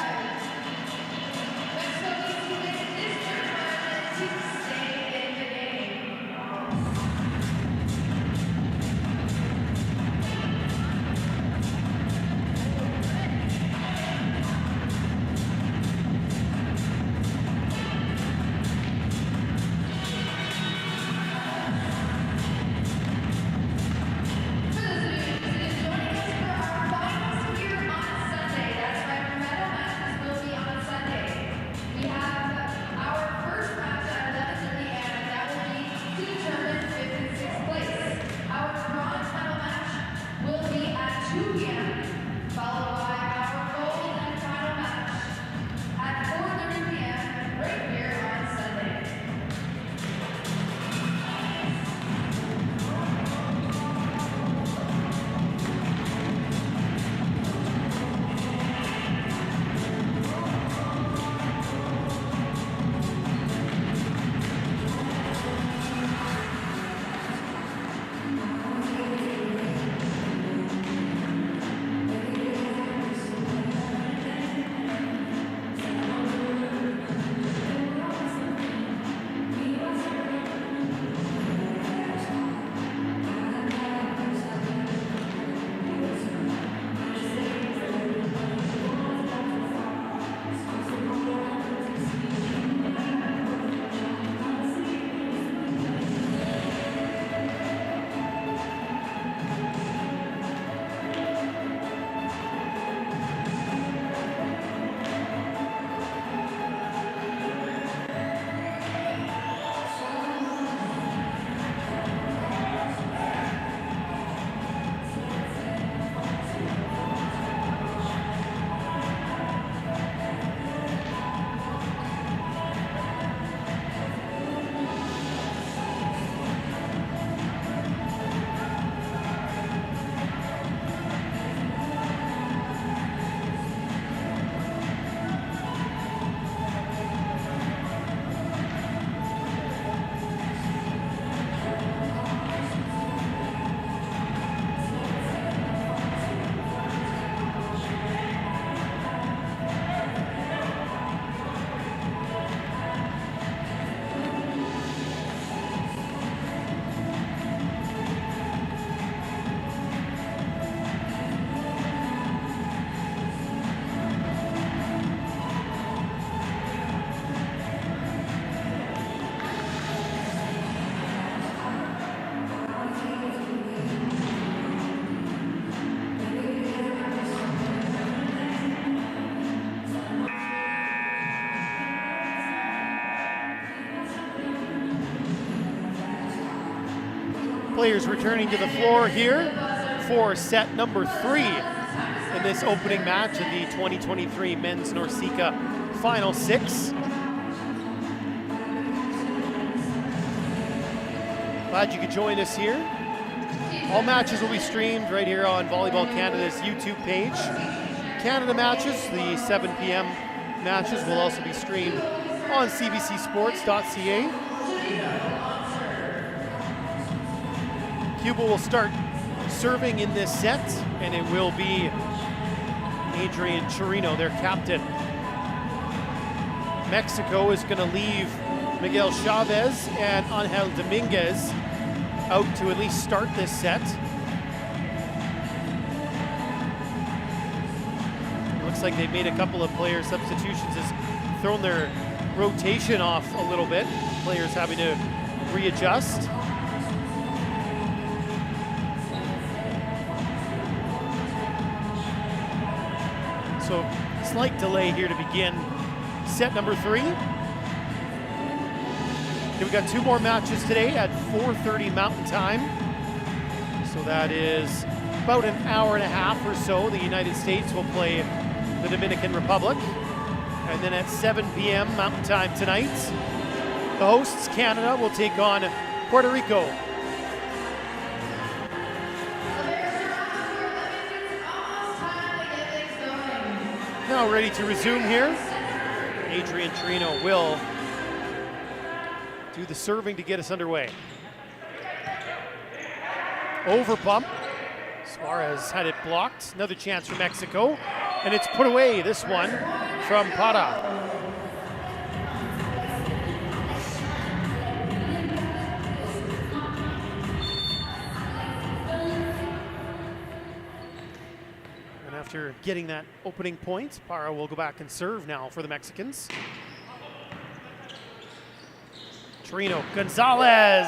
Players returning to the floor here for set number 3 in this opening match of the 2023 Men's NORCECA Final 6. Glad you could join us here. All matches will be streamed right here on Volleyball Canada's YouTube page. Canada matches, the 7 p.m. matches, will also be streamed on cbcsports.ca. CUBA will start serving in this set, and it will be Adrian Chirino, their captain. Mexico is going to leave Miguel Chavez and Angel Dominguez out to at least start this set. Looks like they've made a couple of player substitutions, has thrown their rotation off a little bit. Players having to readjust. So slight delay here to begin set number 3. We've got 2 more matches today at 4:30 Mountain Time. So that is about an hour and a half or so. The United States will play the Dominican Republic. And then at 7 p.m. Mountain Time tonight, the hosts, Canada, will take on Puerto Rico. Now ready to resume here. Adrian Chirino will do the serving to get us underway. Over pump. Suarez had it blocked. Another chance for Mexico. And it's put away, this one, from Para. And after getting that opening point, Para will go back and serve now for the Mexicans. Chirino, Gonzalez.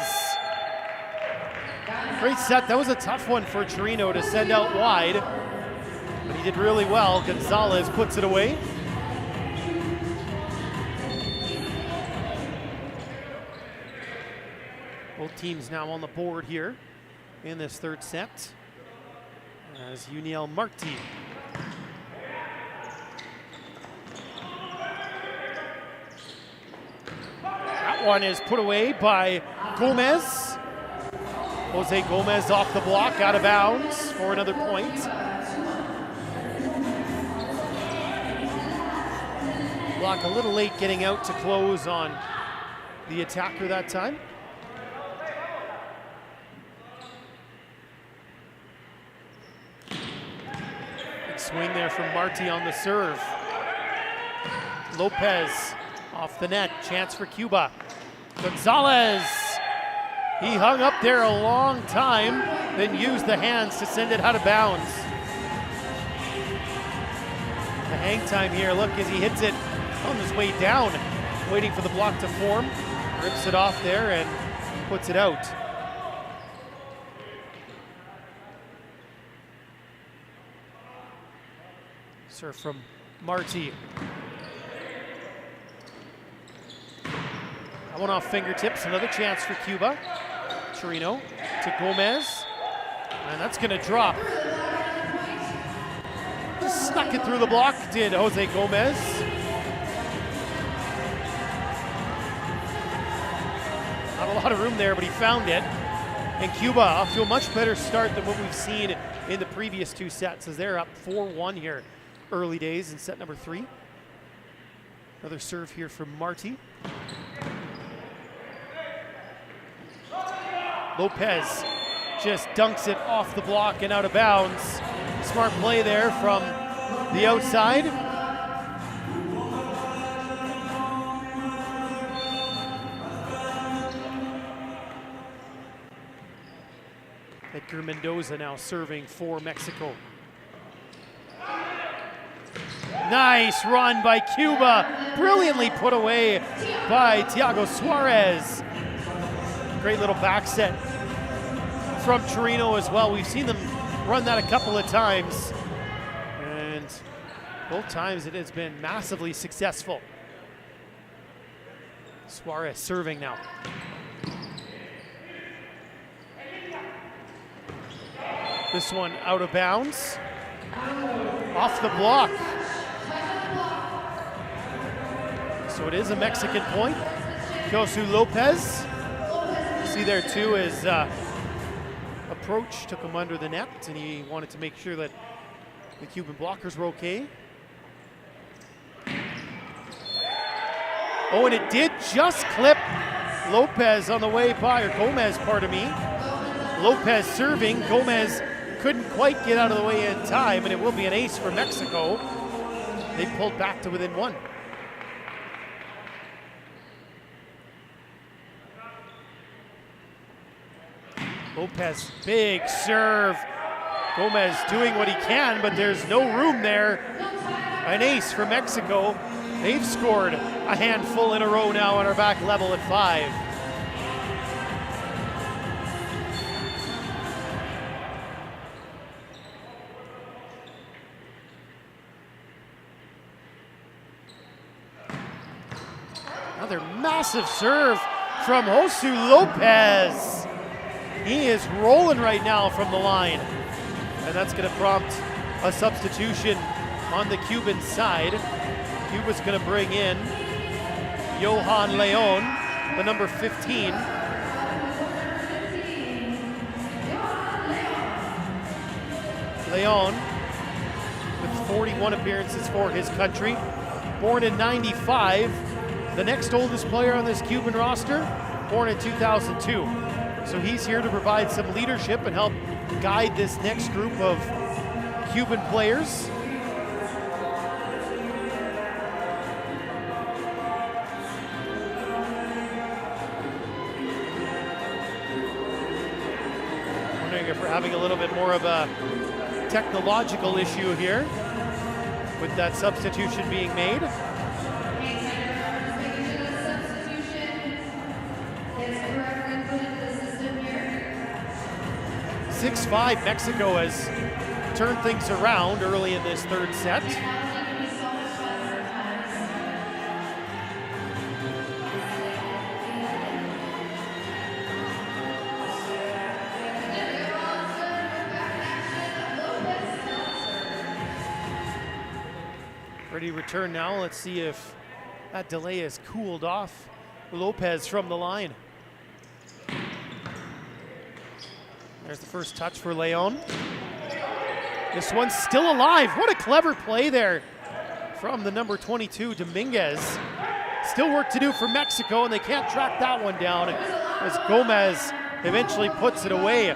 Great set. That was a tough one for Chirino to send out wide, but he did really well. Gonzalez puts it away. Both teams now on the board here in this third set as Uniel Marti one is put away by Gomez. Jose Gomez off the block, out of bounds for another point. Block a little late getting out to close on the attacker that time. Big swing there from Marti on the serve. Lopez off the net, chance for Cuba. Gonzalez, he hung up there a long time, then used the hands to send it out of bounds. The hang time here, look, as he hits it on his way down, waiting for the block to form, rips it off there and puts it out. Serve from Marti. That one off fingertips, another chance for Cuba. Chirino to Gomez, and that's gonna drop. Just snuck it through the block, did Jose Gomez. Not a lot of room there, but he found it. And Cuba off to a much better start than what we've seen in the previous 2 sets, as they're up 4-1 here early days in set number 3. Another serve here from Marti. Lopez just dunks it off the block and out of bounds. Smart play there from the outside. Edgar Mendoza now serving for Mexico. Nice run by Cuba. Brilliantly put away by Thiago Suarez. Great little back set from Chirino as well. We've seen them run that a couple of times, and both times it has been massively successful. Suarez serving now. This one out of bounds. Off the block. So it is a Mexican point. Josu Lopez. See there too his approach took him under the net, and he wanted to make sure that the Cuban blockers were okay. Oh, and it did just clip Lopez on the way by, or Gomez, pardon me. Lopez serving. Gomez couldn't quite get out of the way in time, and it will be an ace for Mexico. They pulled back to within one. Lopez, big serve. Gomez doing what he can, but there's no room there. An ace for Mexico. They've scored a handful in a row now on our back level at 5. Another massive serve from Josu Lopez. He is rolling right now from the line. And that's going to prompt a substitution on the Cuban side. Cuba's going to bring in Johan Leon, the number 15. Leon with 41 appearances for his country. Born in '95. The next oldest player on this Cuban roster, born in 2002. So he's here to provide some leadership and help guide this next group of Cuban players. Wondering if we're having a little bit more of a technological issue here with that substitution being made. 6-5, Mexico has turned things around early in this third set. Ready to return now. Let's see if that delay has cooled off Lopez from the line. There's the first touch for Leon. This one's still alive. What a clever play there from the number 22, Dominguez. Still work to do for Mexico, and they can't track that one down as Gomez eventually puts it away.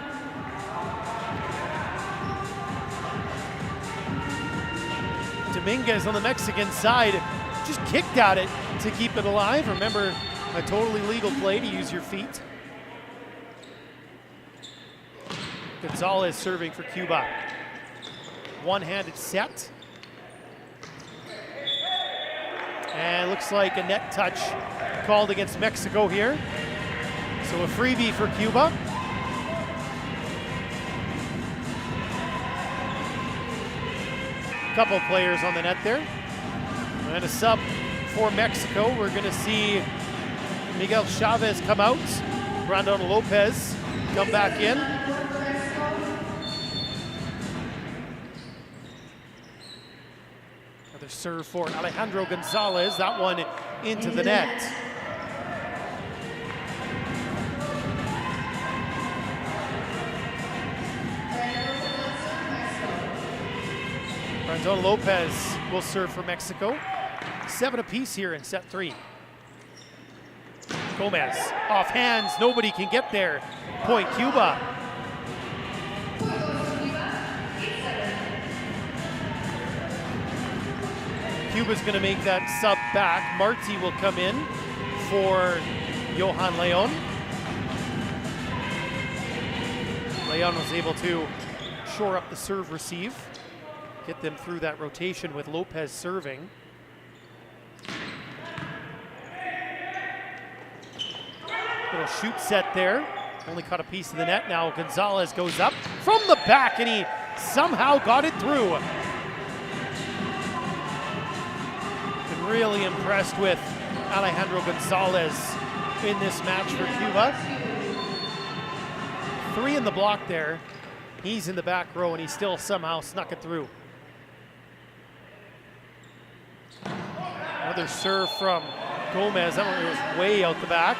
Dominguez on the Mexican side just kicked at it to keep it alive. Remember, a totally legal play to use your feet. Gonzalez serving for Cuba. One-handed set. And looks like a net touch called against Mexico here. So a freebie for Cuba. Couple players on the net there. And a sub for Mexico. We're going to see Miguel Chavez come out. Brandon Lopez come back in. Another serve for Alejandro Gonzalez. That one into the net. Brandon Lopez will serve for Mexico. 7 apiece here in set 3. Gomez off hands, nobody can get there. Point Cuba. Cuba's gonna make that sub back. Marti will come in for Johan Leon. Leon was able to shore up the serve receive, get them through that rotation with Lopez serving. Little shoot set there. Only caught a piece of the net. Now Gonzalez goes up from the back and he somehow got it through. Been really impressed with Alejandro Gonzalez in this match for Cuba. 3 in the block there. He's in the back row, and he still somehow snuck it through. Another serve from Gomez. That one was way out the back.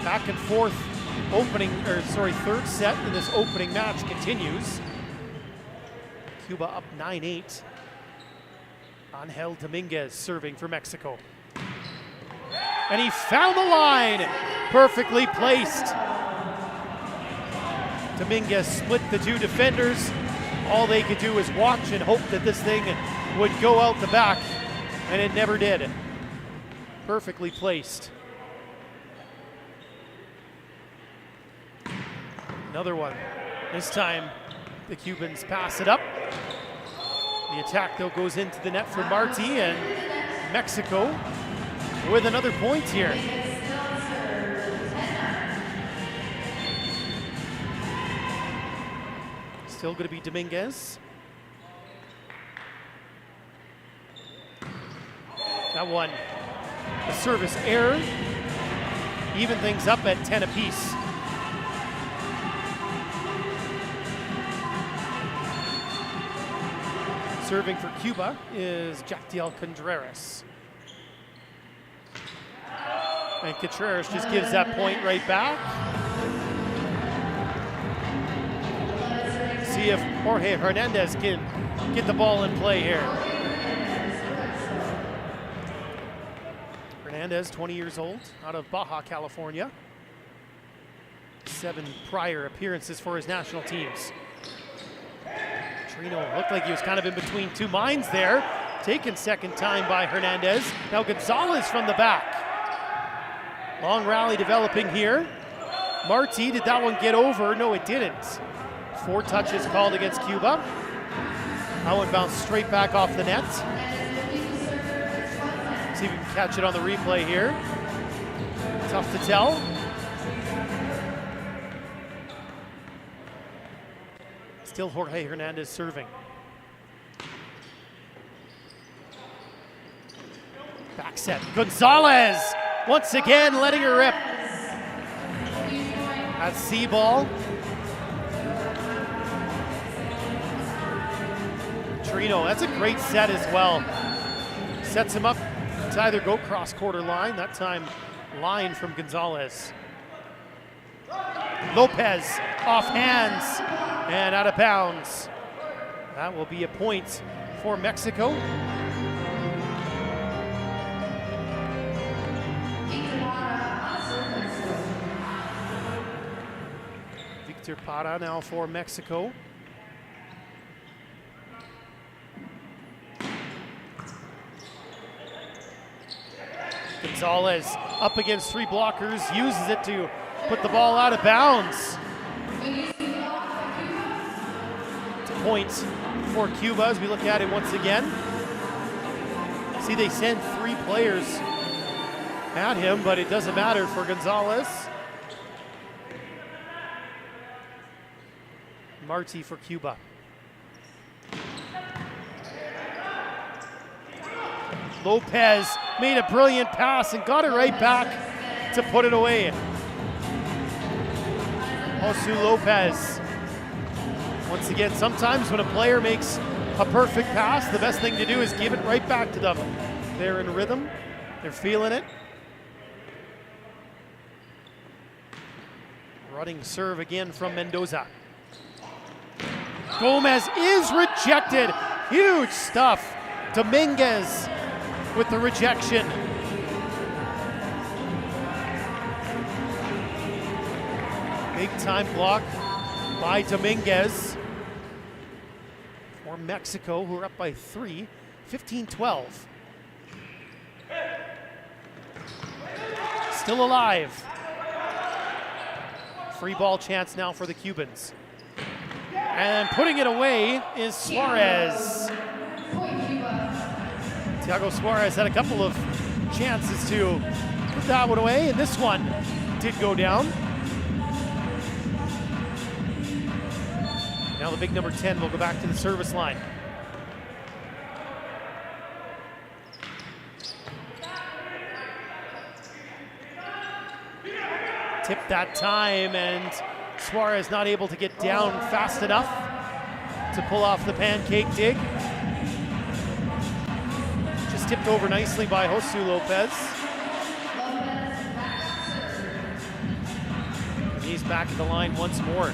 Back and forth third set in this opening match continues. Cuba up 9-8. Angel Dominguez serving for Mexico. And he found the line, perfectly placed. Dominguez split the two defenders. All they could do was watch and hope that this thing would go out the back, and it never did. Perfectly placed. Another one. This time, the Cubans pass it up. The attack, though, goes into the net for Marti, and Mexico with another point here. Still going to be Dominguez. That one, a service error. Even things up at 10 apiece. Serving for Cuba is Jactiel Contreras. And Contreras just gives that point right back. See if Jorge Hernandez can get the ball in play here. Hernandez, 20 years old, out of Baja, California. 7 prior appearances for his national teams. Trino looked like he was kind of in between two minds there. Taken second time by Hernandez. Now Gonzalez from the back. Long rally developing here. Marti, did that one get over? No, it didn't. 4 touches called against Cuba. That one bounced straight back off the net. See if we can catch it on the replay here. Tough to tell. Still Jorge Hernandez serving. Back set. Gonzalez once again letting her rip. That's C-ball. Trino, that's a great set as well. Sets him up to either go cross quarter line, that time line from Gonzalez. Lopez off hands and out of bounds. That will be a point for Mexico. Victor Para now for Mexico. Gonzalez up against 3 blockers, uses it to put the ball out of bounds. It's a point for Cuba as we look at it once again. See, they send 3 players at him, but it doesn't matter for Gonzalez. Marti for Cuba. Lopez made a brilliant pass and got it right back to put it away. Josu Lopez. Once again, sometimes when a player makes a perfect pass, the best thing to do is give it right back to them. They're in rhythm, they're feeling it. Running serve again from Mendoza. Gomez is rejected. Huge stuff. Dominguez with the rejection. Big time block by Dominguez for Mexico, who are up by 3, 15-12. Still alive. Free ball chance now for the Cubans. And putting it away is Suarez. Thiago Suarez had a couple of chances to put that one away, and this one did go down. Now the big number 10 will go back to the service line. Tipped that time, and Suarez not able to get down fast enough to pull off the pancake dig. Just tipped over nicely by Josu Lopez. He's back at the line once more.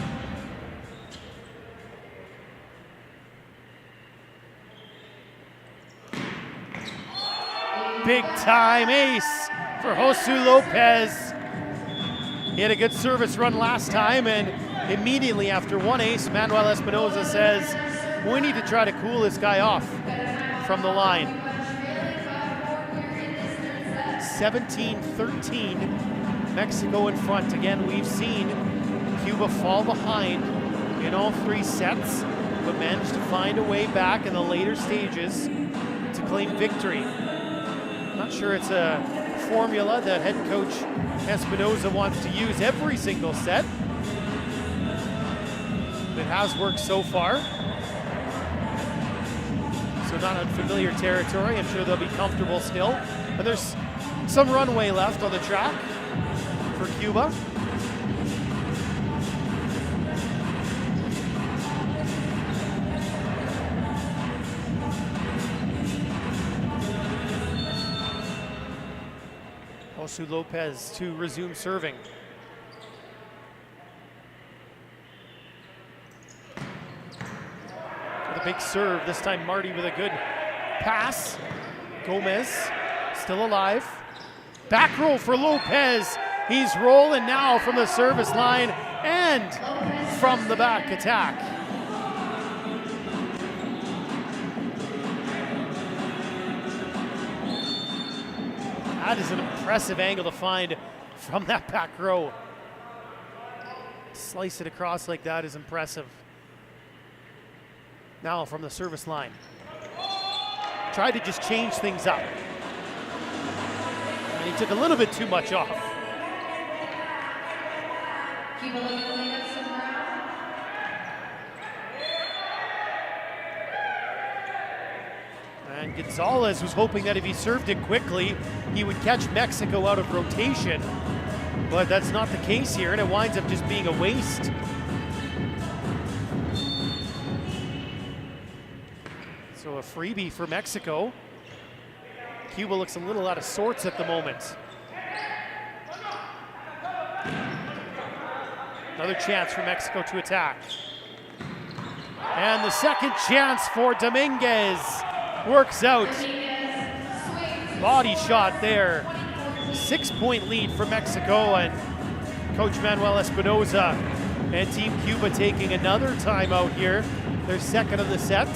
Big time ace for Josu Lopez. He had a good service run last time, and immediately after one ace, Manuel Espinoza says, we need to try to cool this guy off from the line. 17-13, Mexico in front. Again, we've seen Cuba fall behind in all three sets, but managed to find a way back in the later stages to claim victory. Not sure it's a formula that head coach Espinoza wants to use every single set. It has worked so far. So not unfamiliar territory. I'm sure they'll be comfortable still. And there's some runway left on the track for Cuba. Josu Lopez to resume serving. With a big serve, this time Marty with a good pass. Gomez still alive. Back roll for Lopez. He's rolling now from the service line and from the back attack. That is an impressive angle to find from that back row. Slice it across like that is impressive. Now from the service line. Tried to just change things up. And he took a little bit too much off. And Gonzalez was hoping that if he served it quickly, he would catch Mexico out of rotation. But that's not the case here, and it winds up just being a waste. So a freebie for Mexico. Cuba looks a little out of sorts at the moment. Another chance for Mexico to attack. And the second chance for Dominguez. Works out. Body shot there. 6-point lead for Mexico, and Coach Manuel Espinoza and Team Cuba taking another timeout here. Their second of the set.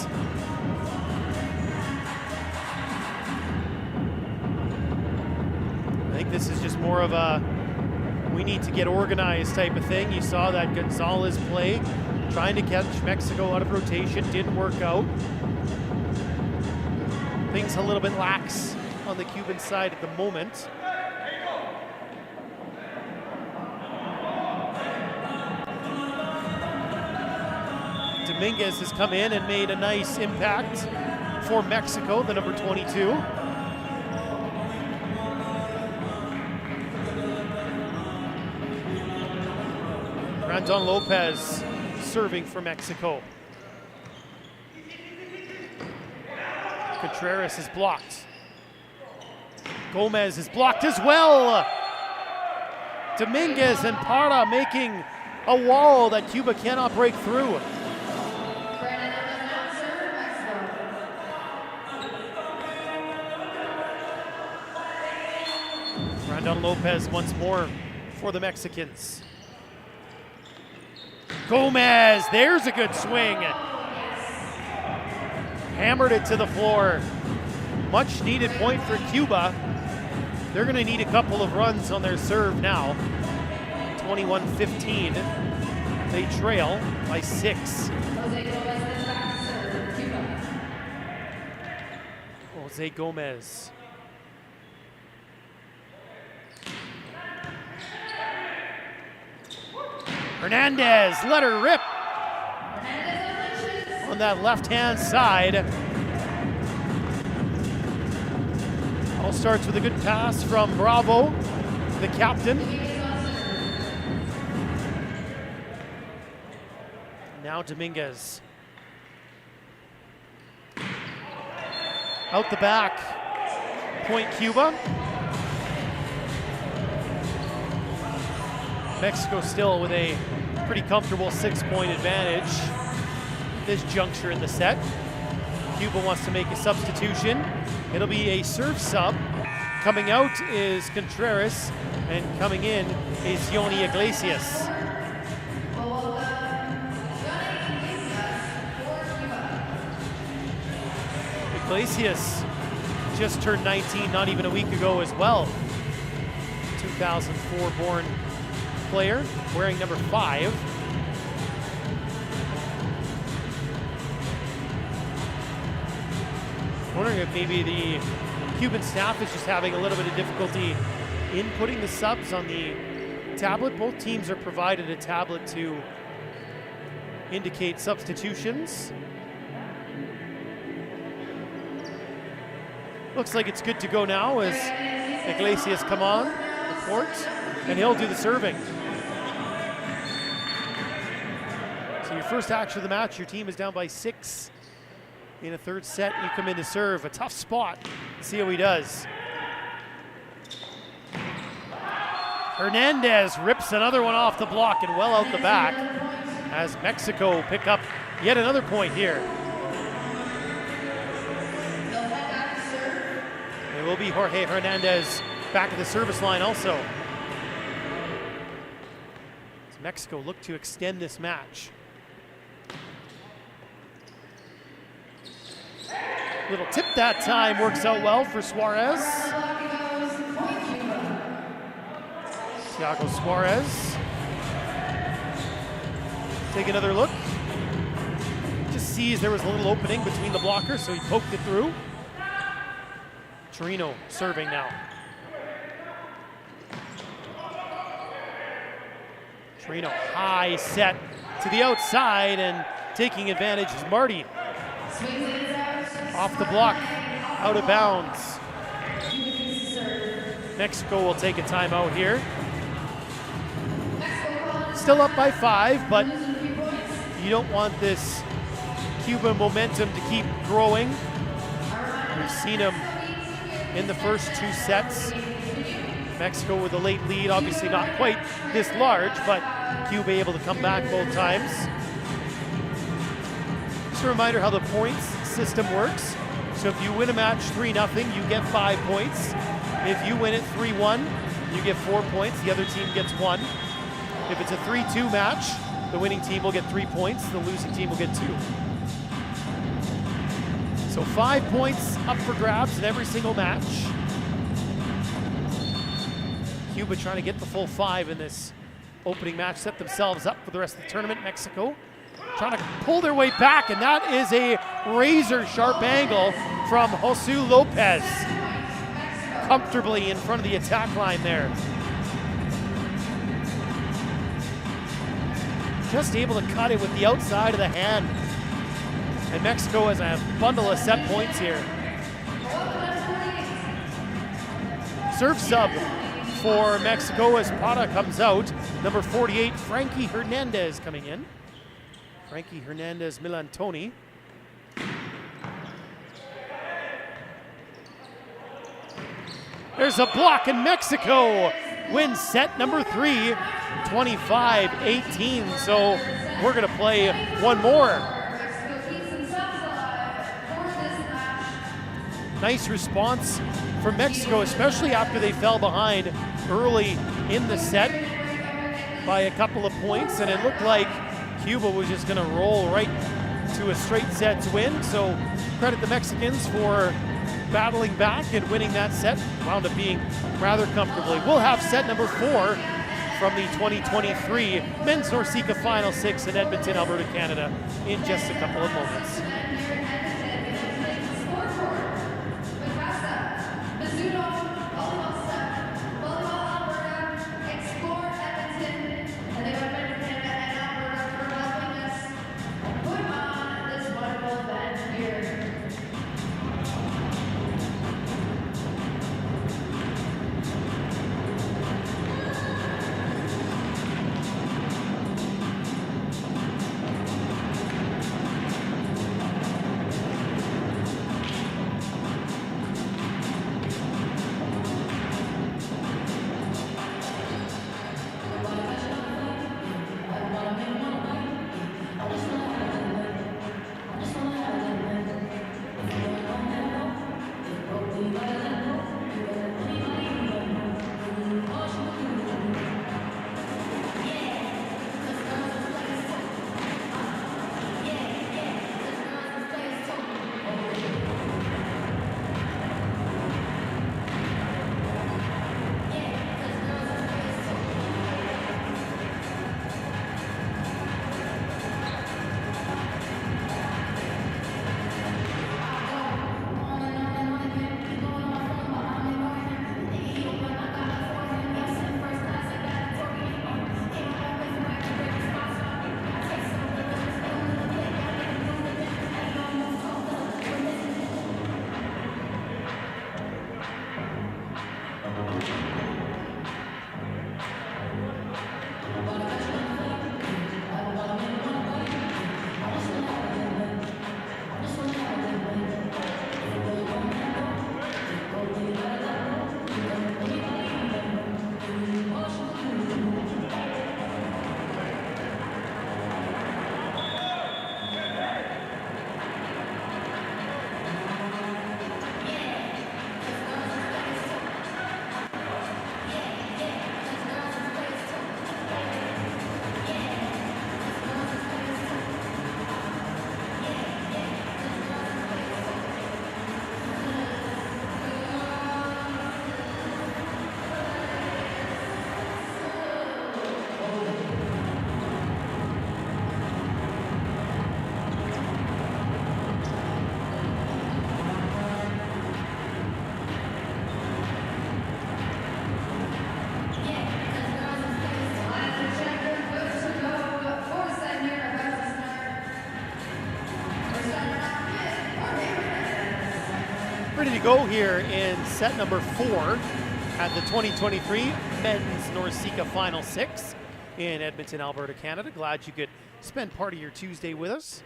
I think this is just more of a we need to get organized type of thing. You saw that Gonzalez play, trying to catch Mexico out of rotation, didn't work out. Things a little bit lax on the Cuban side at the moment. Dominguez has come in and made a nice impact for Mexico, the number 22. Brandon Lopez serving for Mexico. Contreras is blocked. Gomez is blocked as well. Dominguez and Parra making a wall that Cuba cannot break through. Brandon Lopez once more for the Mexicans. Gomez, there's a good swing. Hammered it to the floor. Much needed point for Cuba. They're going to need a couple of runs on their serve now. 21-15. They trail by 6. Jose Gomez. Hernandez, let her rip. On that left-hand side. All starts with a good pass from Bravo, the captain. Now Dominguez. Out the back. Point Cuba. Mexico still with a pretty comfortable 6-point advantage this juncture in the set. Cuba wants to make a substitution. It'll be a serve sub. Coming out is Contreras, and coming in is Yoni Iglesias. Iglesias just turned 19 not even a week ago as well. 2004 born player, wearing number 5. Wondering if maybe the Cuban staff is just having a little bit of difficulty inputting the subs on the tablet. Both teams are provided a tablet to indicate substitutions. Looks like it's good to go now as Iglesias come on the court, and he'll do the serving. So your first action of the match, your team is down by 6 in a third set. You come in to serve, a tough spot. See how he does. Hernandez rips another one off the block and well out the back as Mexico pick up yet another point here. It will be Jorge Hernandez back at the service line also. As Mexico look to extend this match. Little tip that time works out well for Suarez. Thiago Suarez. Take another look. Just sees there was a little opening between the blockers, so he poked it through. Torino serving now. Torino high set to the outside, and taking advantage is Marty. Off the block, out of bounds. Mexico will take a timeout here. Still up by 5, but you don't want this Cuban momentum to keep growing. We've seen them in the first 2 sets. Mexico with a late lead, obviously not quite this large, but Cuba able to come back both times. Just a reminder how the points system works. So if you win a match 3-0, you get 5 points. If you win it 3-1, you get 4 points. The other team gets 1. If it's a 3-2 match, the winning team will get 3 points. The losing team will get 2. So 5 points up for grabs in every single match. Cuba trying to get the full 5 in this opening match, set themselves up for the rest of the tournament. Mexico trying to pull their way back, and that is a razor-sharp angle from Josu Lopez. Comfortably in front of the attack line there. Just able to cut it with the outside of the hand. And Mexico has a bundle of set points here. Serve sub for Mexico as Pata comes out. Number 48, Frankie Hernandez coming in. Frankie Hernandez Milantoni. There's a block, and Mexico wins set number 3, 25-18. So we're gonna play one more. Nice response from Mexico, especially after they fell behind early in the set by a couple of points, and it looked like Cuba was just gonna roll right to a straight sets win. So credit the Mexicans for battling back and winning that set. Wound up being rather comfortably. We'll have set number 4 from the 2023 Men's NORCECA Final 6 in Edmonton, Alberta, Canada in just a couple of moments. go here in set number 4 at the 2023 Men's NORCECA Final 6 in Edmonton, Alberta, Canada. Glad you could spend part of your Tuesday with us.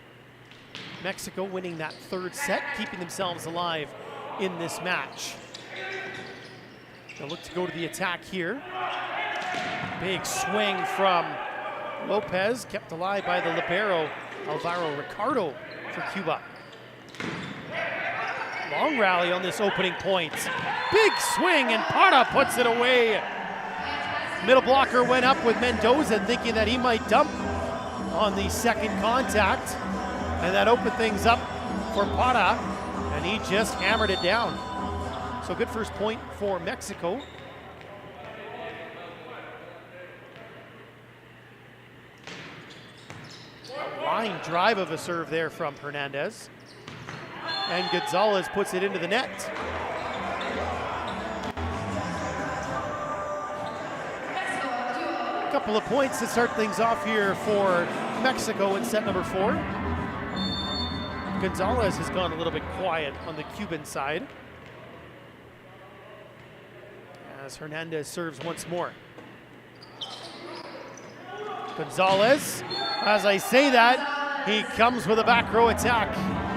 Mexico winning that third set, keeping themselves alive in this match. They'll look to go to the attack here. Big swing from Lopez, kept alive by the libero Alvaro Ricardo for Cuba. Long rally on this opening point. Big swing and Parra puts it away. Middle blocker went up with Mendoza thinking that he might dump on the second contact, and that opened things up for Parra, and he just hammered it down. So good first point for Mexico. A line drive of a serve there from Hernandez. And Gonzalez puts it into the net. A couple of points to start things off here for Mexico in set number 4. Gonzalez has gone a little bit quiet on the Cuban side, as Hernandez serves once more. Gonzalez, as I say that, he comes with a back row attack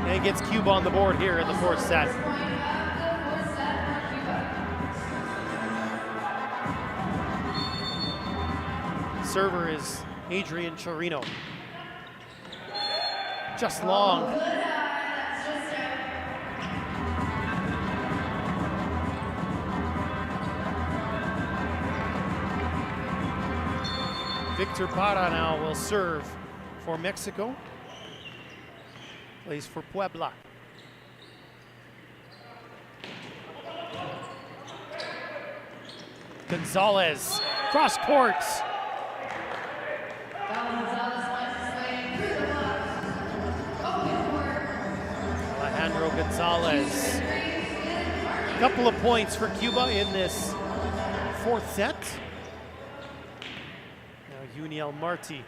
and gets Cuba on the board here in the 4th set. Server is Adrian Chirino. Just long. Victor Parra now will serve for Mexico. Plays for Puebla. Gonzalez, cross courts. Alejandro Gonzalez. A couple of points for Cuba in this 4th set. Now Uniel Marti.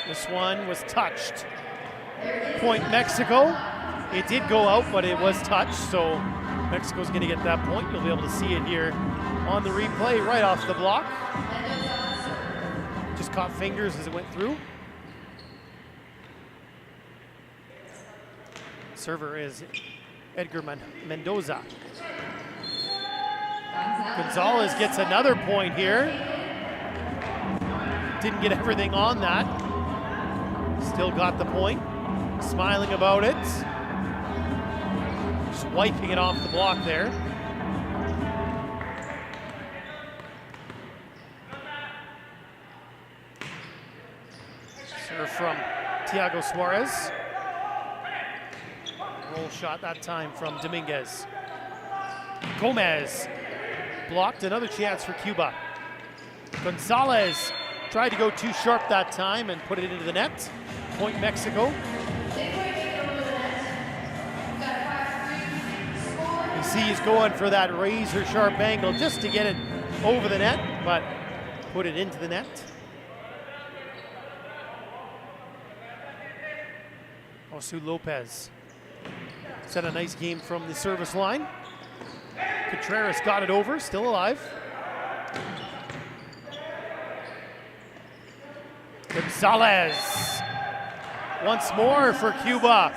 This one was touched. Point Mexico. It did go out, but it was touched, so Mexico's going to get that point. You'll be able to see it here on the replay right off the block. Just caught fingers as it went through. Server is Edgar Mendoza. Gonzalez gets another point here. Didn't get everything on that. Still got the point. Smiling about it. Just wiping it off the block there. Serve from Thiago Suarez. Roll shot that time from Dominguez. Gomez blocked, another chance for Cuba. Gonzalez tried to go too sharp that time and put it into the net. Point Mexico. You see he's going for that razor sharp angle just to get it over the net, but put it into the net. Josu Lopez set a nice game from the service line. Contreras got it over, still alive. Gonzalez once more for Cuba.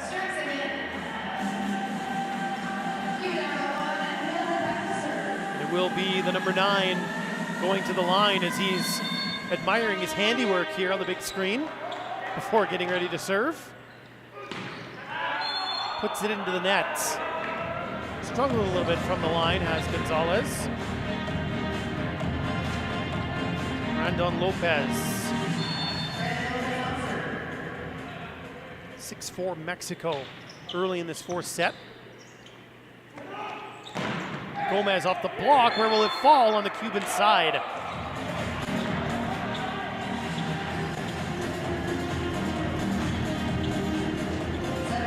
And it will be the number 9 going to the line as he's admiring his handiwork here on the big screen before getting ready to serve. Puts it into the net. Struggled a little bit from the line, has Gonzalez. Brandon Lopez. 6-4 Mexico early in this 4th set. Gomez off the block. Where will it fall on the Cuban side?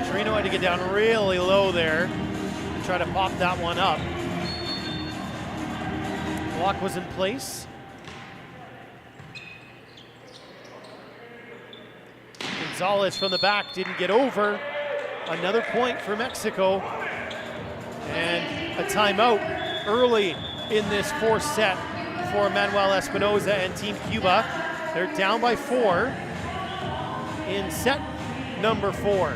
Trino had to get down really low there to try to pop that one up. Block was in place. Gonzalez from the back didn't get over. Another point for Mexico. And a timeout early in this fourth set for Manuel Espinoza and Team Cuba. They're down by 4 in set number 4.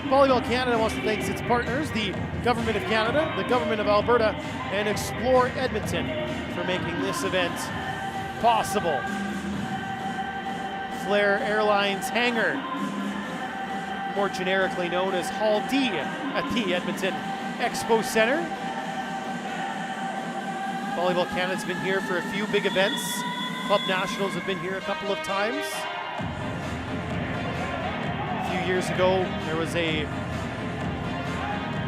Volleyball Canada wants to thank its partners, the Government of Canada, the Government of Alberta, and Explore Edmonton for making this event possible. Flair Airlines Hangar, more generically known as Hall D at the Edmonton Expo Center. Volleyball Canada's been here for a few big events. Club Nationals have been here a couple of times. A few years ago, there was a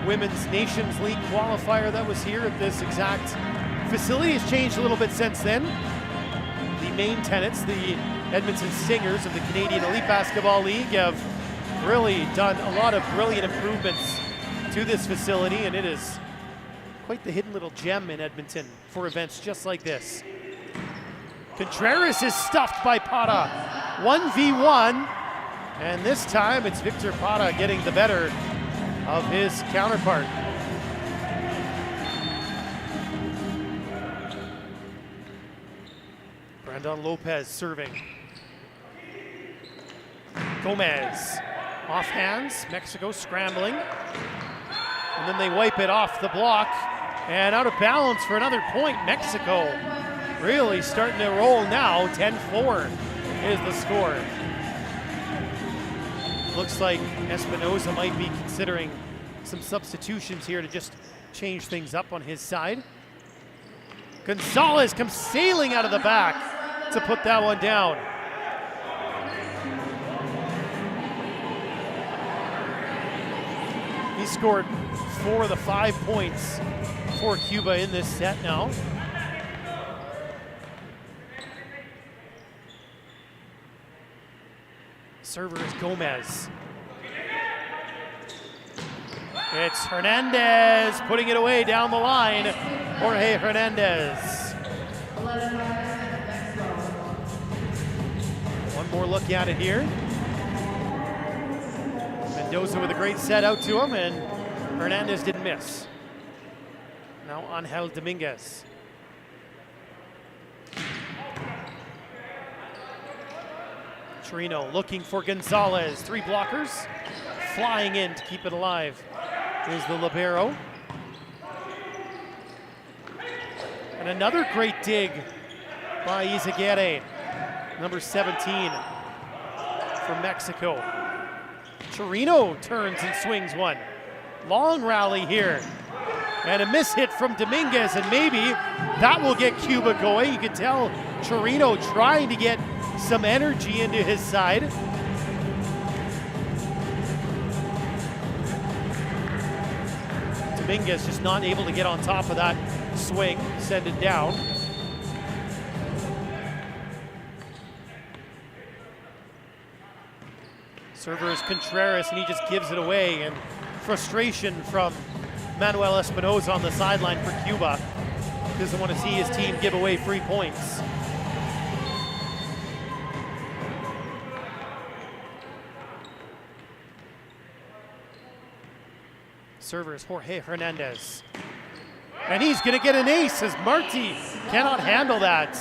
Women's Nations League qualifier that was here at this exact facility. It's changed a little bit since then. The main tenants, the Edmonton Stingers of the Canadian Elite Basketball League, have really done a lot of brilliant improvements to this facility, and it is quite the hidden little gem in Edmonton for events just like this. Contreras is stuffed by Pata. 1v1, and this time it's Victor Pata getting the better of his counterpart. Brandon Lopez serving. Gomez off hands, Mexico scrambling. And then they wipe it off the block and out of bounds for another point. Mexico really starting to roll now. 10-4 is the score. Looks like Espinoza might be considering some substitutions here to just change things up on his side. Gonzalez comes sailing out of the back to put that one down. He scored 4 of the 5 points for Cuba in this set now. Server is Gomez. It's Hernandez putting it away down the line. Jorge Hernandez. One more look at it here. Mendoza with a great set out to him, and Hernandez didn't miss. Now Angel Dominguez. Torino looking for Gonzalez. 3 blockers. Flying in to keep it alive is the libero. And another great dig by Izaguirre, number 17 from Mexico. Torino turns and swings one. Long rally here. And a miss hit from Dominguez, and maybe that will get Cuba going. You can tell Torino trying to get some energy into his side. Dominguez just not able to get on top of that swing, send it down. Server is Contreras, and he just gives it away, and frustration from Manuel Espinoza on the sideline for Cuba. Doesn't want to see his team give away free points. Server is Jorge Hernandez. And he's going to get an ace as Marti cannot handle that.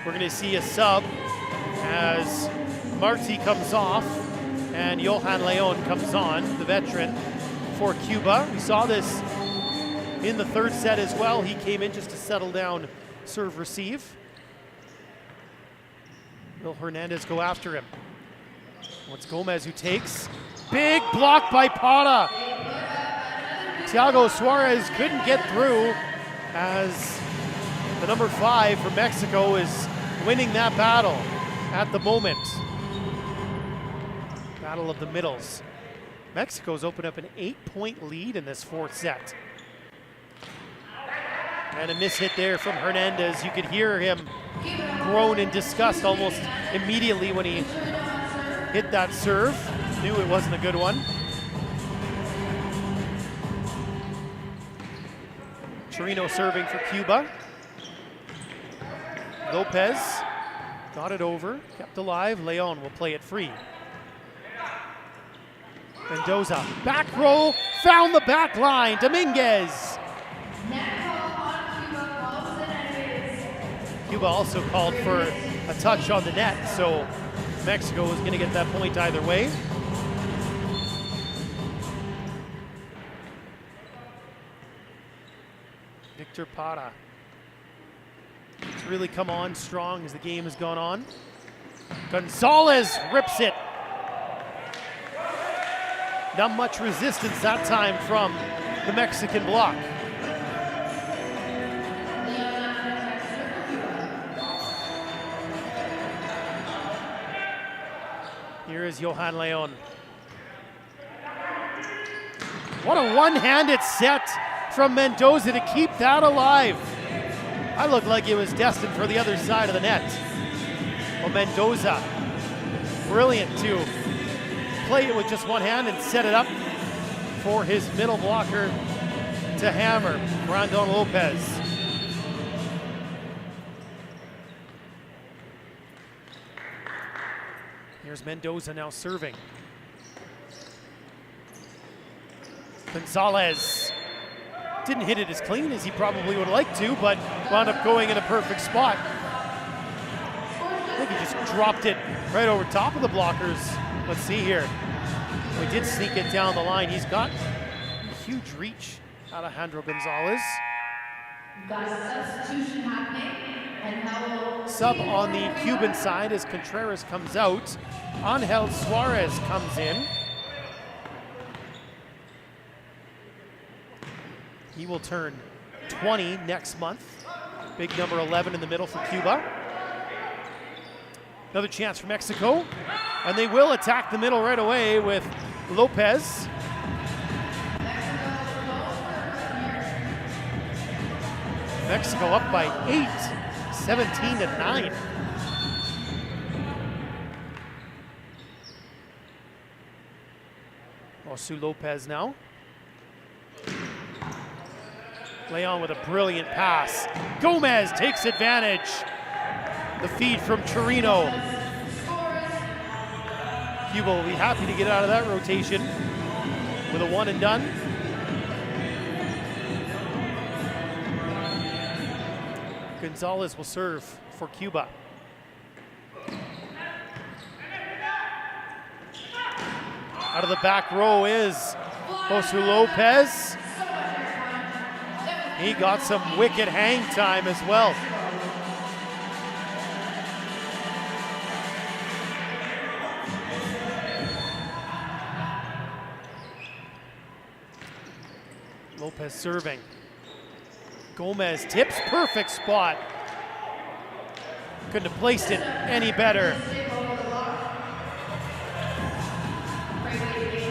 We're going to see a sub as Marti comes off and Johan Leon comes on, the veteran for Cuba. We saw this in the third set as well. He came in just to settle down serve receive. Will Hernandez go after him? It's Gomez who takes. Big block by Pata. Thiago Suarez couldn't get through as the number 5 for Mexico is winning that battle at the moment. Battle of the middles. Mexico's opened up an 8-point lead in this fourth set. And a miss hit there from Hernandez. You could hear him groan in disgust almost immediately when he hit that serve. Knew it wasn't a good one. Chirino serving for Cuba. Lopez got it over, kept alive. Leon will play it free. Mendoza, back roll, found the back line. Dominguez. Cuba also called for a touch on the net, so Mexico was going to get that point either way. Victor Parra. It's really come on strong as the game has gone on. Gonzalez rips it. Not much resistance that time from the Mexican block. Here is Johan Leon. What a one-handed set from Mendoza to keep that alive. I looked like it was destined for the other side of the net. Well, Mendoza, brilliant to play it with just one hand and set it up for his middle blocker to hammer. Brandon Lopez. Here's Mendoza now serving. Gonzalez didn't hit it as clean as he probably would like to, but wound up going in a perfect spot. I think he just dropped it right over top of the blockers. Let's see here. We did sneak it down the line. He's got a huge reach, Alejandro Gonzalez. Got a substitution happening. Sub on the Cuban side as Contreras comes out. Angel Suarez comes in. He will turn 20 next month. Big number 11 in the middle for Cuba. Another chance for Mexico. And they will attack the middle right away with Lopez. Mexico up by 8, 17-9. Osu Lopez now. Leon with a brilliant pass. Gomez takes advantage. The feed from Chirino. Cuba will be happy to get out of that rotation with a one and done. Gonzalez will serve for Cuba. Out of the back row is Osu Lopez. He got some wicked hang time as well. Lopez serving. Gomez tips, perfect spot. Couldn't have placed it any better.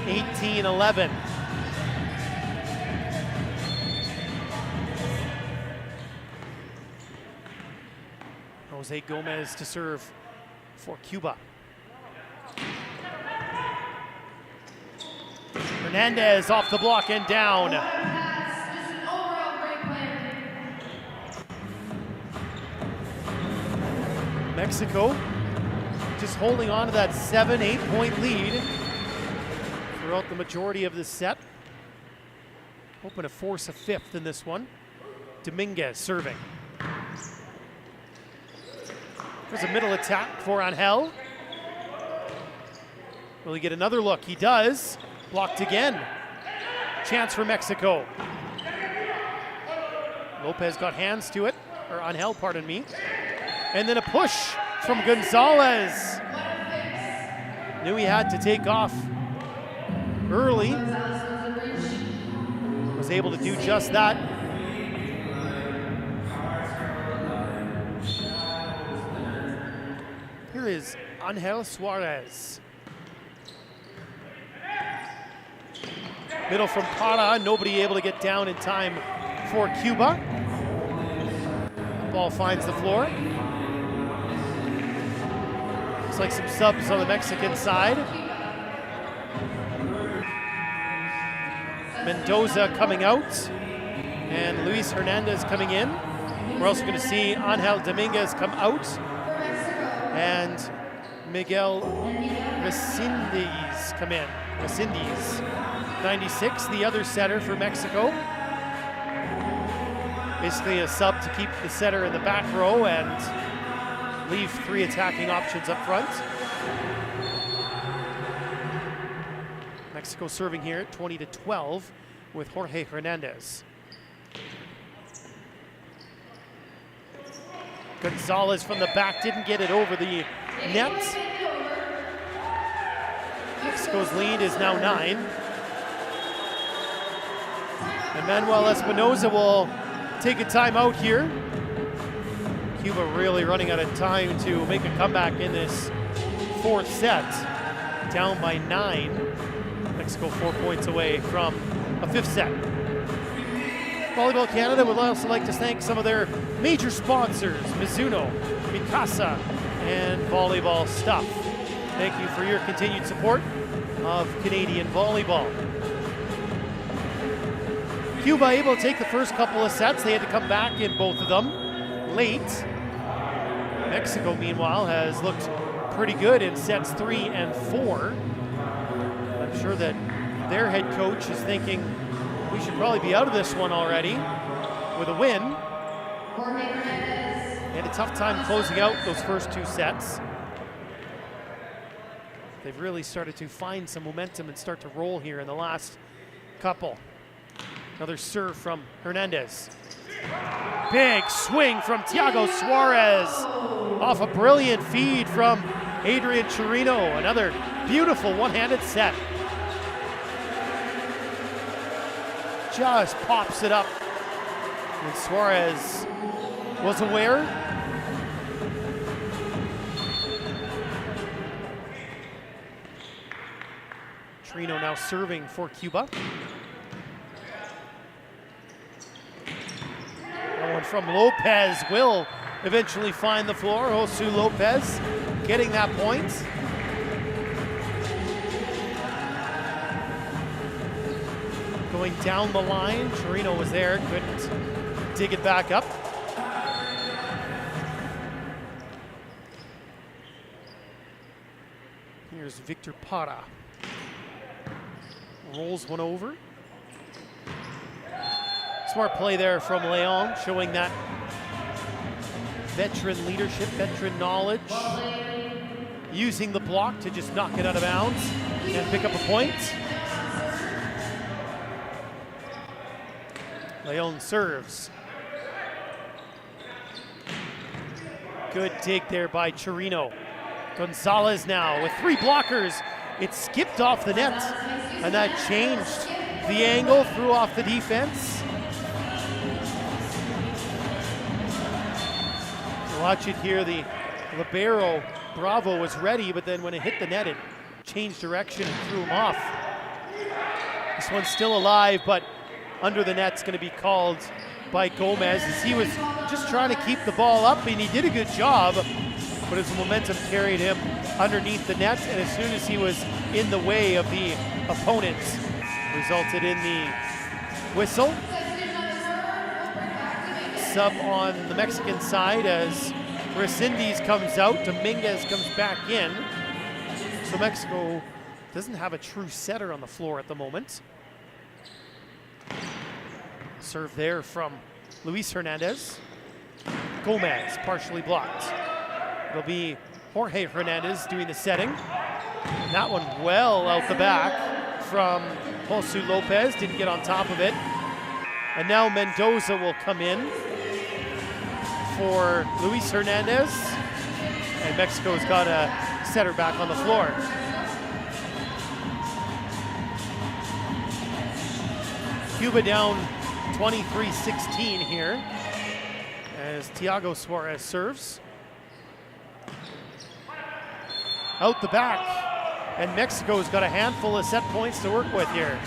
18-11. Jose Gomez to serve for Cuba. Hernandez off the block and down. Mexico just holding on to that 7-8 point lead throughout the majority of this set. Hoping to force a fifth in this one. Dominguez serving. There's a middle attack for Angel. Will he get another look? He does. Blocked again. Chance for Mexico. Lopez got hands to it, or Angel, pardon me. And then a push from Gonzalez. Knew he had to take off early. Was able to do just that. Here is Angel Suarez. Middle from Parra, nobody able to get down in time for Cuba. Ball finds the floor. Looks like some subs on the Mexican side. Mendoza coming out. and Luis Hernandez coming in. We're also going to see Angel Dominguez come out, and Miguel Resendiz come in. Resendiz, 96, the other setter for Mexico. Basically a sub to keep the setter in the back row and leave 3 attacking options up front. Mexico serving here at 20-12 with Jorge Hernandez. Gonzalez from the back didn't get it over the net. Mexico's lead is now 9. And Manuel Espinoza will take a timeout here. Cuba really running out of time to make a comeback in this 4th set. Down by 9. Mexico 4 points away from a 5th set. Volleyball Canada would also like to thank some of their major sponsors, Mizuno, Mikasa, and Volleyball Stuff. Thank you for your continued support of Canadian volleyball. Cuba able to take the first couple of sets. They had to come back in both of them late. Mexico, meanwhile, has looked pretty good in sets 3 and 4. I'm sure that their head coach is thinking we should probably be out of this one already with a win. They had a tough time closing out those first 2 sets. They've really started to find some momentum and start to roll here in the last couple. Another serve from Hernandez. Big swing from Thiago Suarez off a brilliant feed from Adrian Chirino. Another beautiful one-handed set. Just pops it up. And Suarez was aware. Chirino now serving for Cuba. That one from Lopez will eventually find the floor. Josu Lopez getting that point. Going down the line, Chirino was there, couldn't dig it back up. Here's Victor Parra. Rolls one over. Smart play there from Leon, showing that veteran leadership, veteran knowledge. Using the block to just knock it out of bounds and pick up a point. Leon serves. Good dig there by Chirino. Gonzalez now with 3 blockers. It skipped off the net, and that changed the angle, threw off the defense. Watch it here, the libero Bravo was ready, but then when it hit the net, it changed direction and threw him off. This one's still alive, but under the net's going to be called by Gomez as he was just trying to keep the ball up, and he did a good job, but his momentum carried him underneath the net, and as soon as he was in the way of the opponents, resulted in the whistle. Sub on the Mexican side as Resendiz comes out, Dominguez comes back in. So Mexico doesn't have a true setter on the floor at the moment. Serve there from Luis Hernandez. Gomez partially blocked. It'll be Jorge Hernandez doing the setting. And that one well out the back from Josu Lopez, didn't get on top of it. And now Mendoza will come in for Luis Hernandez. And Mexico's got a setter back on the floor. Cuba down 23-16 here as Thiago Suarez serves. Out the back, and Mexico's got a handful of set points to work with here.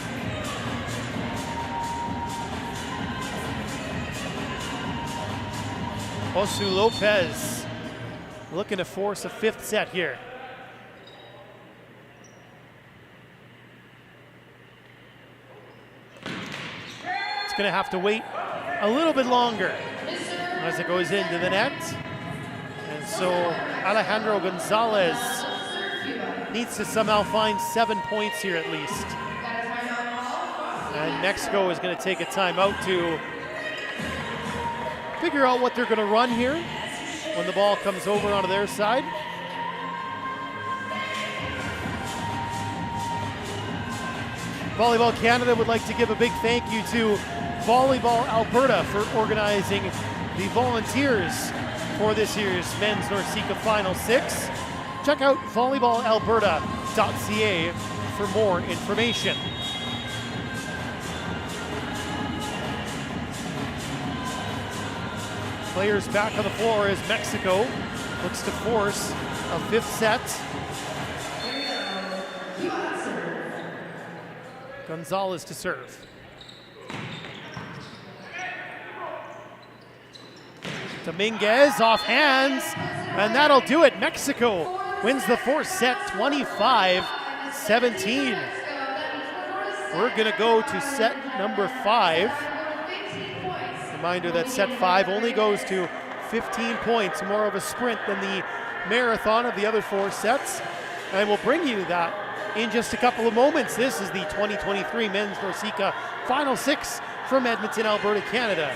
Josu Lopez looking to force a 5th set here. It's gonna have to wait a little bit longer as it goes into the net. And so Alejandro Gonzalez needs to somehow find 7 points here at least. And Mexico is going to take a timeout to figure out what they're going to run here when the ball comes over onto their side. Volleyball Canada would like to give a big thank you to Volleyball Alberta for organizing the volunteers for this year's Men's NORCECA Final 6. Check out volleyballalberta.ca for more information. Players back on the floor as Mexico looks to force a fifth set. Gonzalez to serve. Dominguez off hands, and that'll do it. Mexico wins the fourth set 25-17. We're gonna go to set number 5. Reminder that set 5 only goes to 15 points, more of a sprint than the marathon of the other 4 sets. And we'll bring you that in just a couple of moments. This is the 2023 Men's NORCECA Final 6 from Edmonton, Alberta, Canada.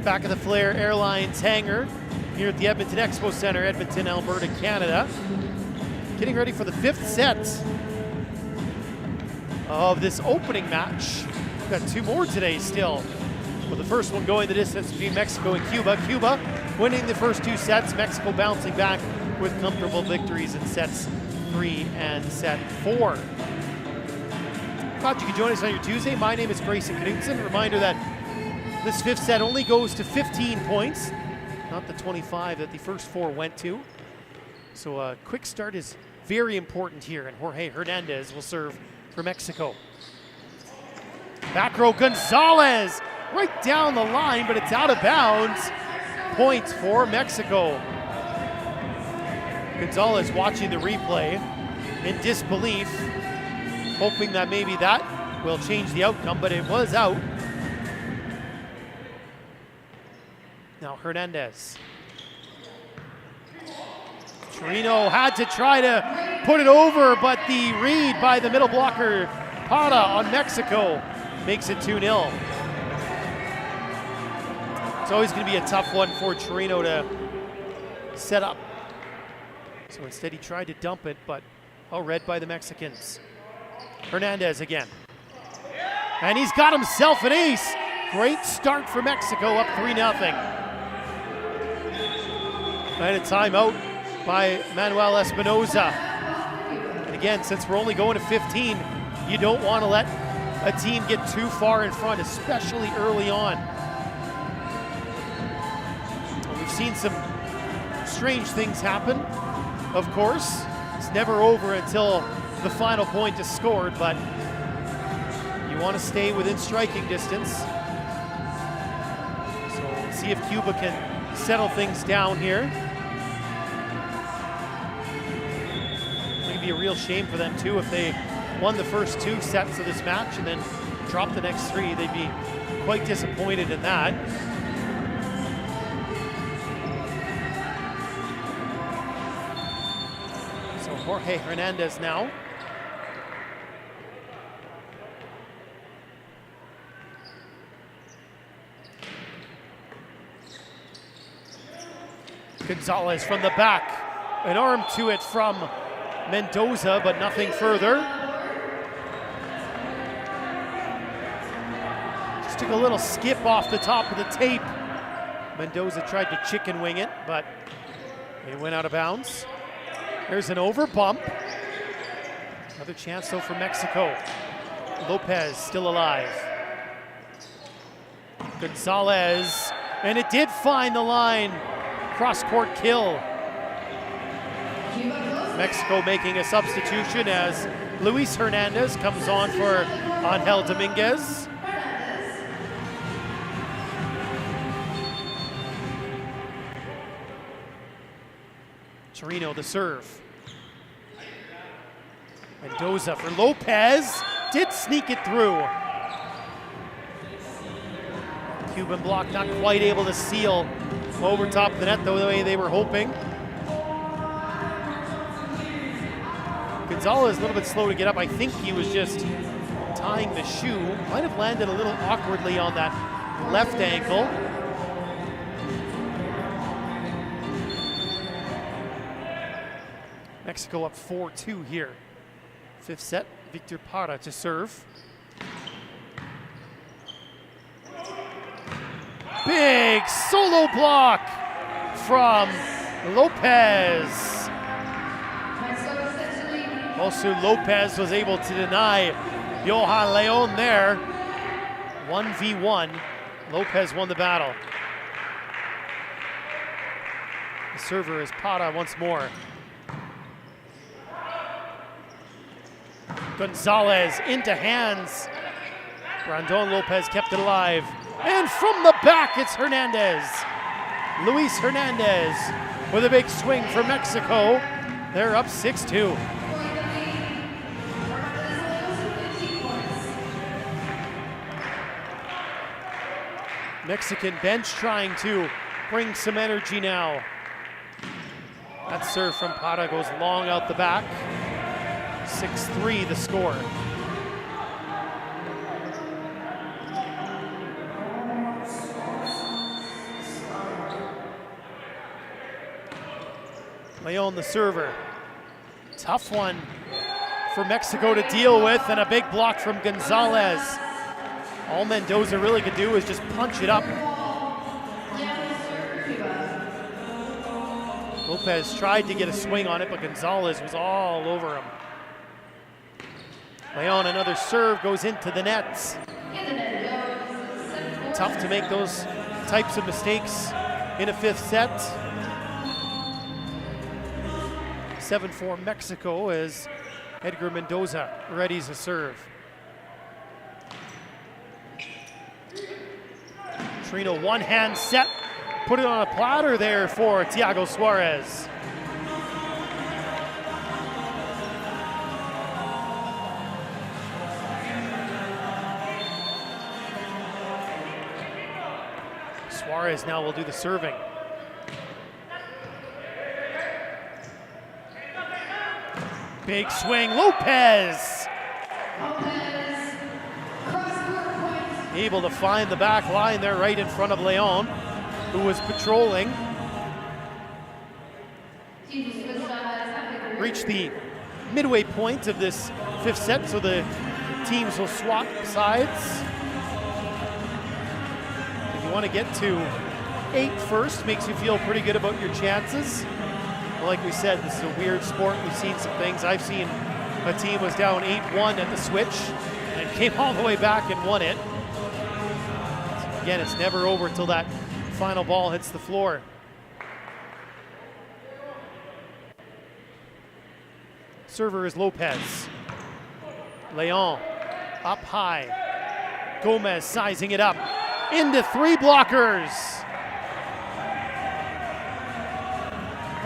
Back at the Flair Airlines hangar here at the Edmonton Expo Center, Edmonton, Alberta, Canada. Getting ready for the 5th set of this opening match. We've got 2 more today still, with the first one going the distance between Mexico and Cuba. Cuba winning the first 2 sets, Mexico bouncing back with comfortable victories in sets 3 and set 4. Glad you could join us on your Tuesday. My name is Grayson Knutson. Reminder that this 5th set only goes to 15 points, not the 25 that the first 4 went to. So a quick start is very important here, and Jorge Hernandez will serve for Mexico. Back row Gonzalez, right down the line, but it's out of bounds. Points for Mexico. Gonzalez watching the replay in disbelief, hoping that maybe that will change the outcome, but it was out. Now Hernandez. Chirino had to try to put it over, but the read by the middle blocker, Pata on Mexico, makes it 2-0. It's always going to be a tough one for Torino to set up. So instead he tried to dump it, but all read by the Mexicans. Hernandez again. And he's got himself an ace. Great start for Mexico, up 3-0. And a timeout by Manuel Espinoza. And again, since we're only going to 15, you don't want to let a team get too far in front, especially early on. And we've seen some strange things happen, of course. It's never over until the final point is scored, but you want to stay within striking distance. So we'll see if Cuba can settle things down here. It'd be a real shame for them too if they won the first 2 sets of this match and then dropped the next 3. They'd be quite disappointed in that. So Jorge Hernandez now. Gonzalez from the back. An arm to it from Mendoza, but nothing further. Just took a little skip off the top of the tape. Mendoza tried to chicken wing it, but it went out of bounds. There's an over bump. Another chance though for Mexico. Lopez still alive. Gonzalez, and it did find the line. Cross-court kill. Mexico making a substitution as Luis Hernandez comes on for Angel Dominguez. Torino the serve. Mendoza for Lopez. Did sneak it through. Cuban block not quite able to seal over top of the net the way they were hoping. Gonzalez a little bit slow to get up. I think he was just tying the shoe. Might have landed a little awkwardly on that left ankle. Mexico up 4-2 here. 5th set, Victor Parra to serve. Big solo block from Lopez. Also, Lopez was able to deny Johan Leon there. 1v1. Lopez won the battle. The server is Parra once more. Gonzalez into hands. Brandon Lopez kept it alive. And from the back, it's Hernandez. Luis Hernandez with a big swing for Mexico. They're up 6-2. Mexican bench trying to bring some energy now. That serve from Parra goes long out the back. 6-3 the score. Leon the server. Tough one for Mexico to deal with, and a big block from Gonzalez. All Mendoza really could do is just punch it up. Lopez tried to get a swing on it, but Gonzalez was all over him. Leon, another serve, goes into the nets. Tough to make those types of mistakes in a 5th set. 7-4 Mexico as Edgar Mendoza readies a serve. Torino one-hand set, put it on a platter there for Thiago Suarez. Suarez now will do the serving. Big swing, Lopez. Lopez, cross-court point. Able to find the back line there right in front of Leon, who was patrolling. Team switched on that. Reached the midway point of this fifth set, so the teams will swap sides. If you want to get to 8 first, makes you feel pretty good about your chances. But like we said, this is a weird sport. We've seen some things. I've seen a team was down 8-1 at the switch and came all the way back and won it. So again, it's never over until that final ball hits the floor. Server is Lopez. Leon up high. Gomez sizing it up. Into 3 blockers.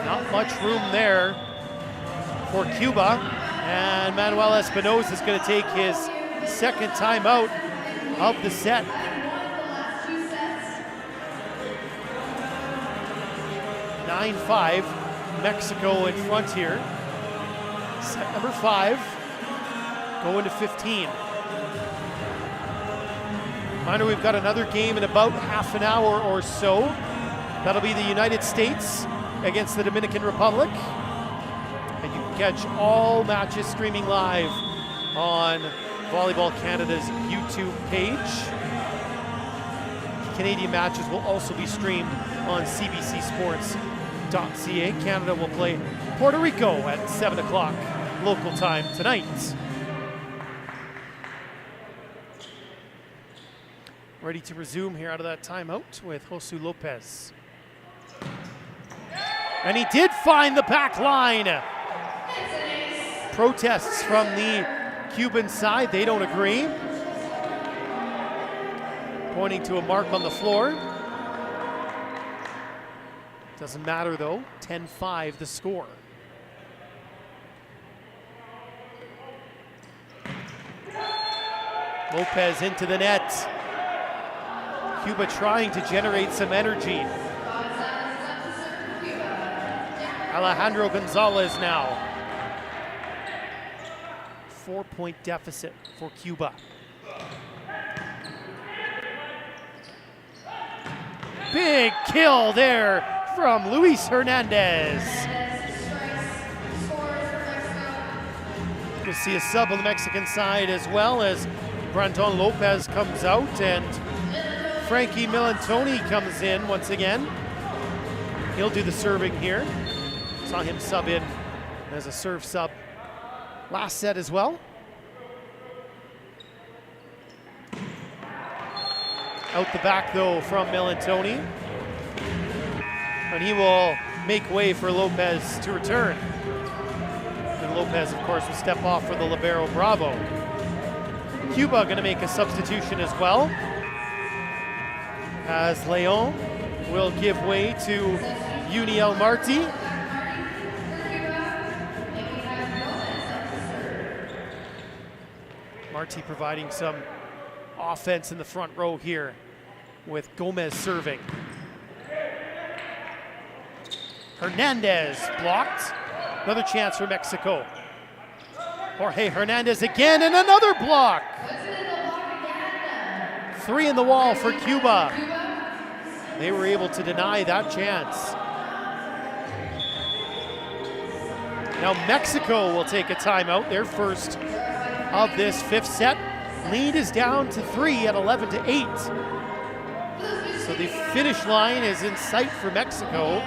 Not much room there for Cuba. And Manuel Espinosa is going to take his second timeout of the set. 9-5, Mexico in front here. Set number 5, going to 15. Reminder, we've got another game in about half an hour or so. That'll be the United States against the Dominican Republic. And you can catch all matches streaming live on Volleyball Canada's YouTube page. Canadian matches will also be streamed on cbcsports.ca. Canada will play Puerto Rico at 7 o'clock local time tonight. Ready to resume here out of that timeout with Josu Lopez. And he did find the back line. Protests from the Cuban side, they don't agree. Pointing to a mark on the floor. Doesn't matter though, 10-5 the score. Lopez into the net. Cuba trying to generate some energy. Alejandro Gonzalez now. 4-point deficit for Cuba. Big kill there from Luis Hernandez. We'll see a sub on the Mexican side as well as Brandon Lopez comes out and Frankie Milantoni comes in once again. He'll do the serving here. Saw him sub in as a serve sub last set as well. Out the back though from Milantoni. And he will make way for Lopez to return. And Lopez, of course, will step off for the libero Bravo. Cuba going to make a substitution as well, as Leon will give way to Uniel Marti. Marti providing some offense in the front row here with Gomez serving. Hernandez blocked. Another chance for Mexico. Jorge Hernandez again and another block. 3 in the wall for Cuba. They were able to deny that chance. Now Mexico will take a timeout, their first of this fifth set. Lead is down to 3 at 11-8. So the finish line is in sight for Mexico,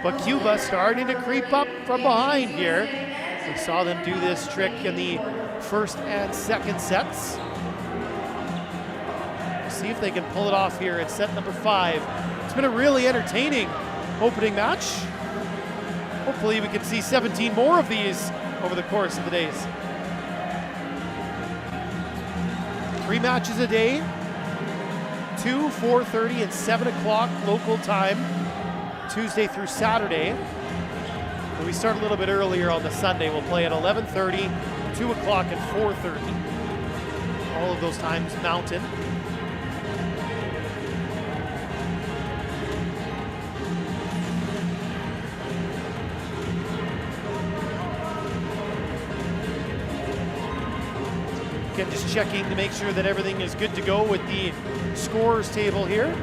but Cuba starting to creep up from behind here. We saw them do this trick in the first and second sets. We'll see if they can pull it off here at set number 5. It's been a really entertaining opening match. Hopefully we can see 17 more of these over the course of the days. 3 matches a day, 2, 4:30, and 7 o'clock local time, Tuesday through Saturday. And we start a little bit earlier on the Sunday. We'll play at 11:30, 2 o'clock, and 4:30. All of those times Mountain. Again, just checking to make sure that everything is good to go with the scores table here.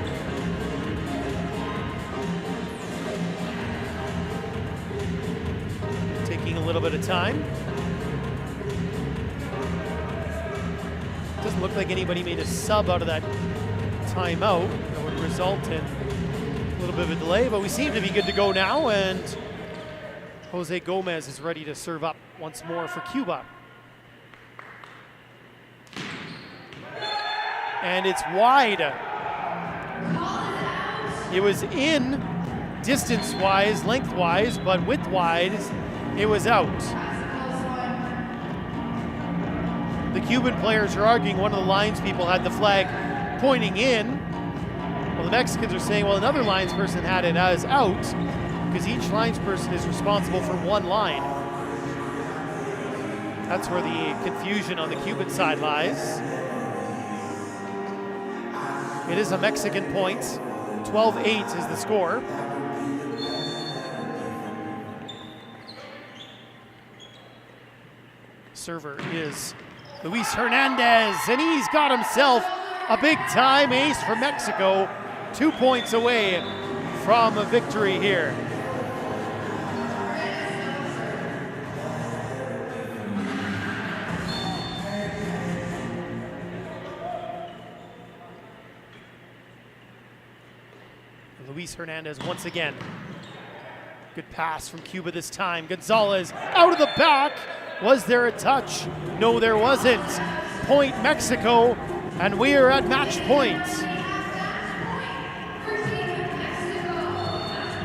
Taking a little bit of time. Doesn't look like anybody made a sub out of that timeout. That would result in a little bit of a delay, but we seem to be good to go now, and Jose Gomez is ready to serve up once more for Cuba. And it's wide. It was in distance-wise, length-wise, but width-wise, it was out. The Cuban players are arguing one of the lines people had the flag pointing in. Well, the Mexicans are saying, well, another linesperson had it as out, because each linesperson is responsible for one line. That's where the confusion on the Cuban side lies. It is a Mexican point. 12-8 is the score. Server is Luis Hernandez, and he's got himself a big-time ace for Mexico. 2 points away from a victory here. Luis Hernandez once again. Good pass from Cuba this time. Gonzalez out of the back. Was there a touch? No, there wasn't. Point Mexico, and we are at match point.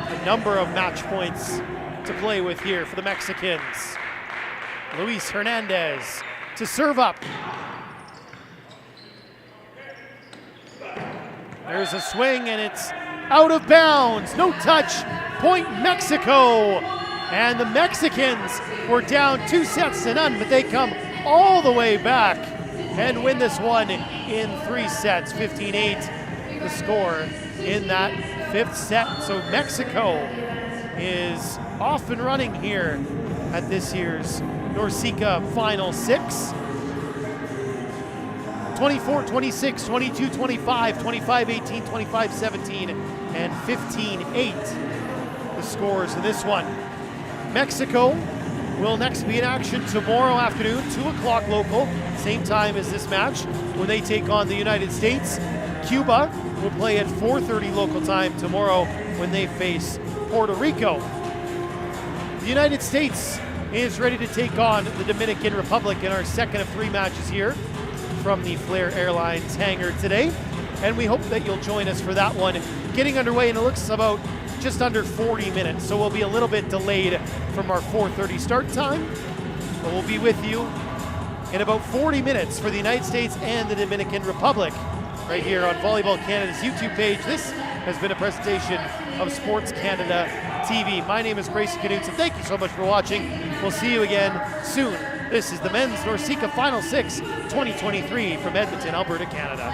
A number of match points to play with here for the Mexicans. Luis Hernandez to serve up. There's a swing, and it's out of bounds. No touch. Point Mexico. And the Mexicans were down 2-0, but they come all the way back and win this one in 3 sets. 15-8 the score in that 5th set. So Mexico is off and running here at this year's NORCECA Final 6. 24-26, 22-25, 25-18, 25-17, and 15-8 the scores in this one. Mexico will next be in action tomorrow afternoon, 2 o'clock local, same time as this match, when they take on the United States. Cuba will play at 4:30 local time tomorrow when they face Puerto Rico. The United States is ready to take on the Dominican Republic in our second of 3 matches here from the Flair Airlines hangar today, and we hope that you'll join us for that one. Getting underway, and it looks about just under 40 minutes, so we'll be a little bit delayed from our 4:30 start time, but we'll be with you in about 40 minutes for the United States and the Dominican Republic right here on Volleyball Canada's YouTube page. This has been a presentation of Sports Canada TV. My name is Grayson Knutson. Thank you so much for watching. We'll see you again soon. This is the Men's NORCECA Final 6 2023 from Edmonton, Alberta, Canada.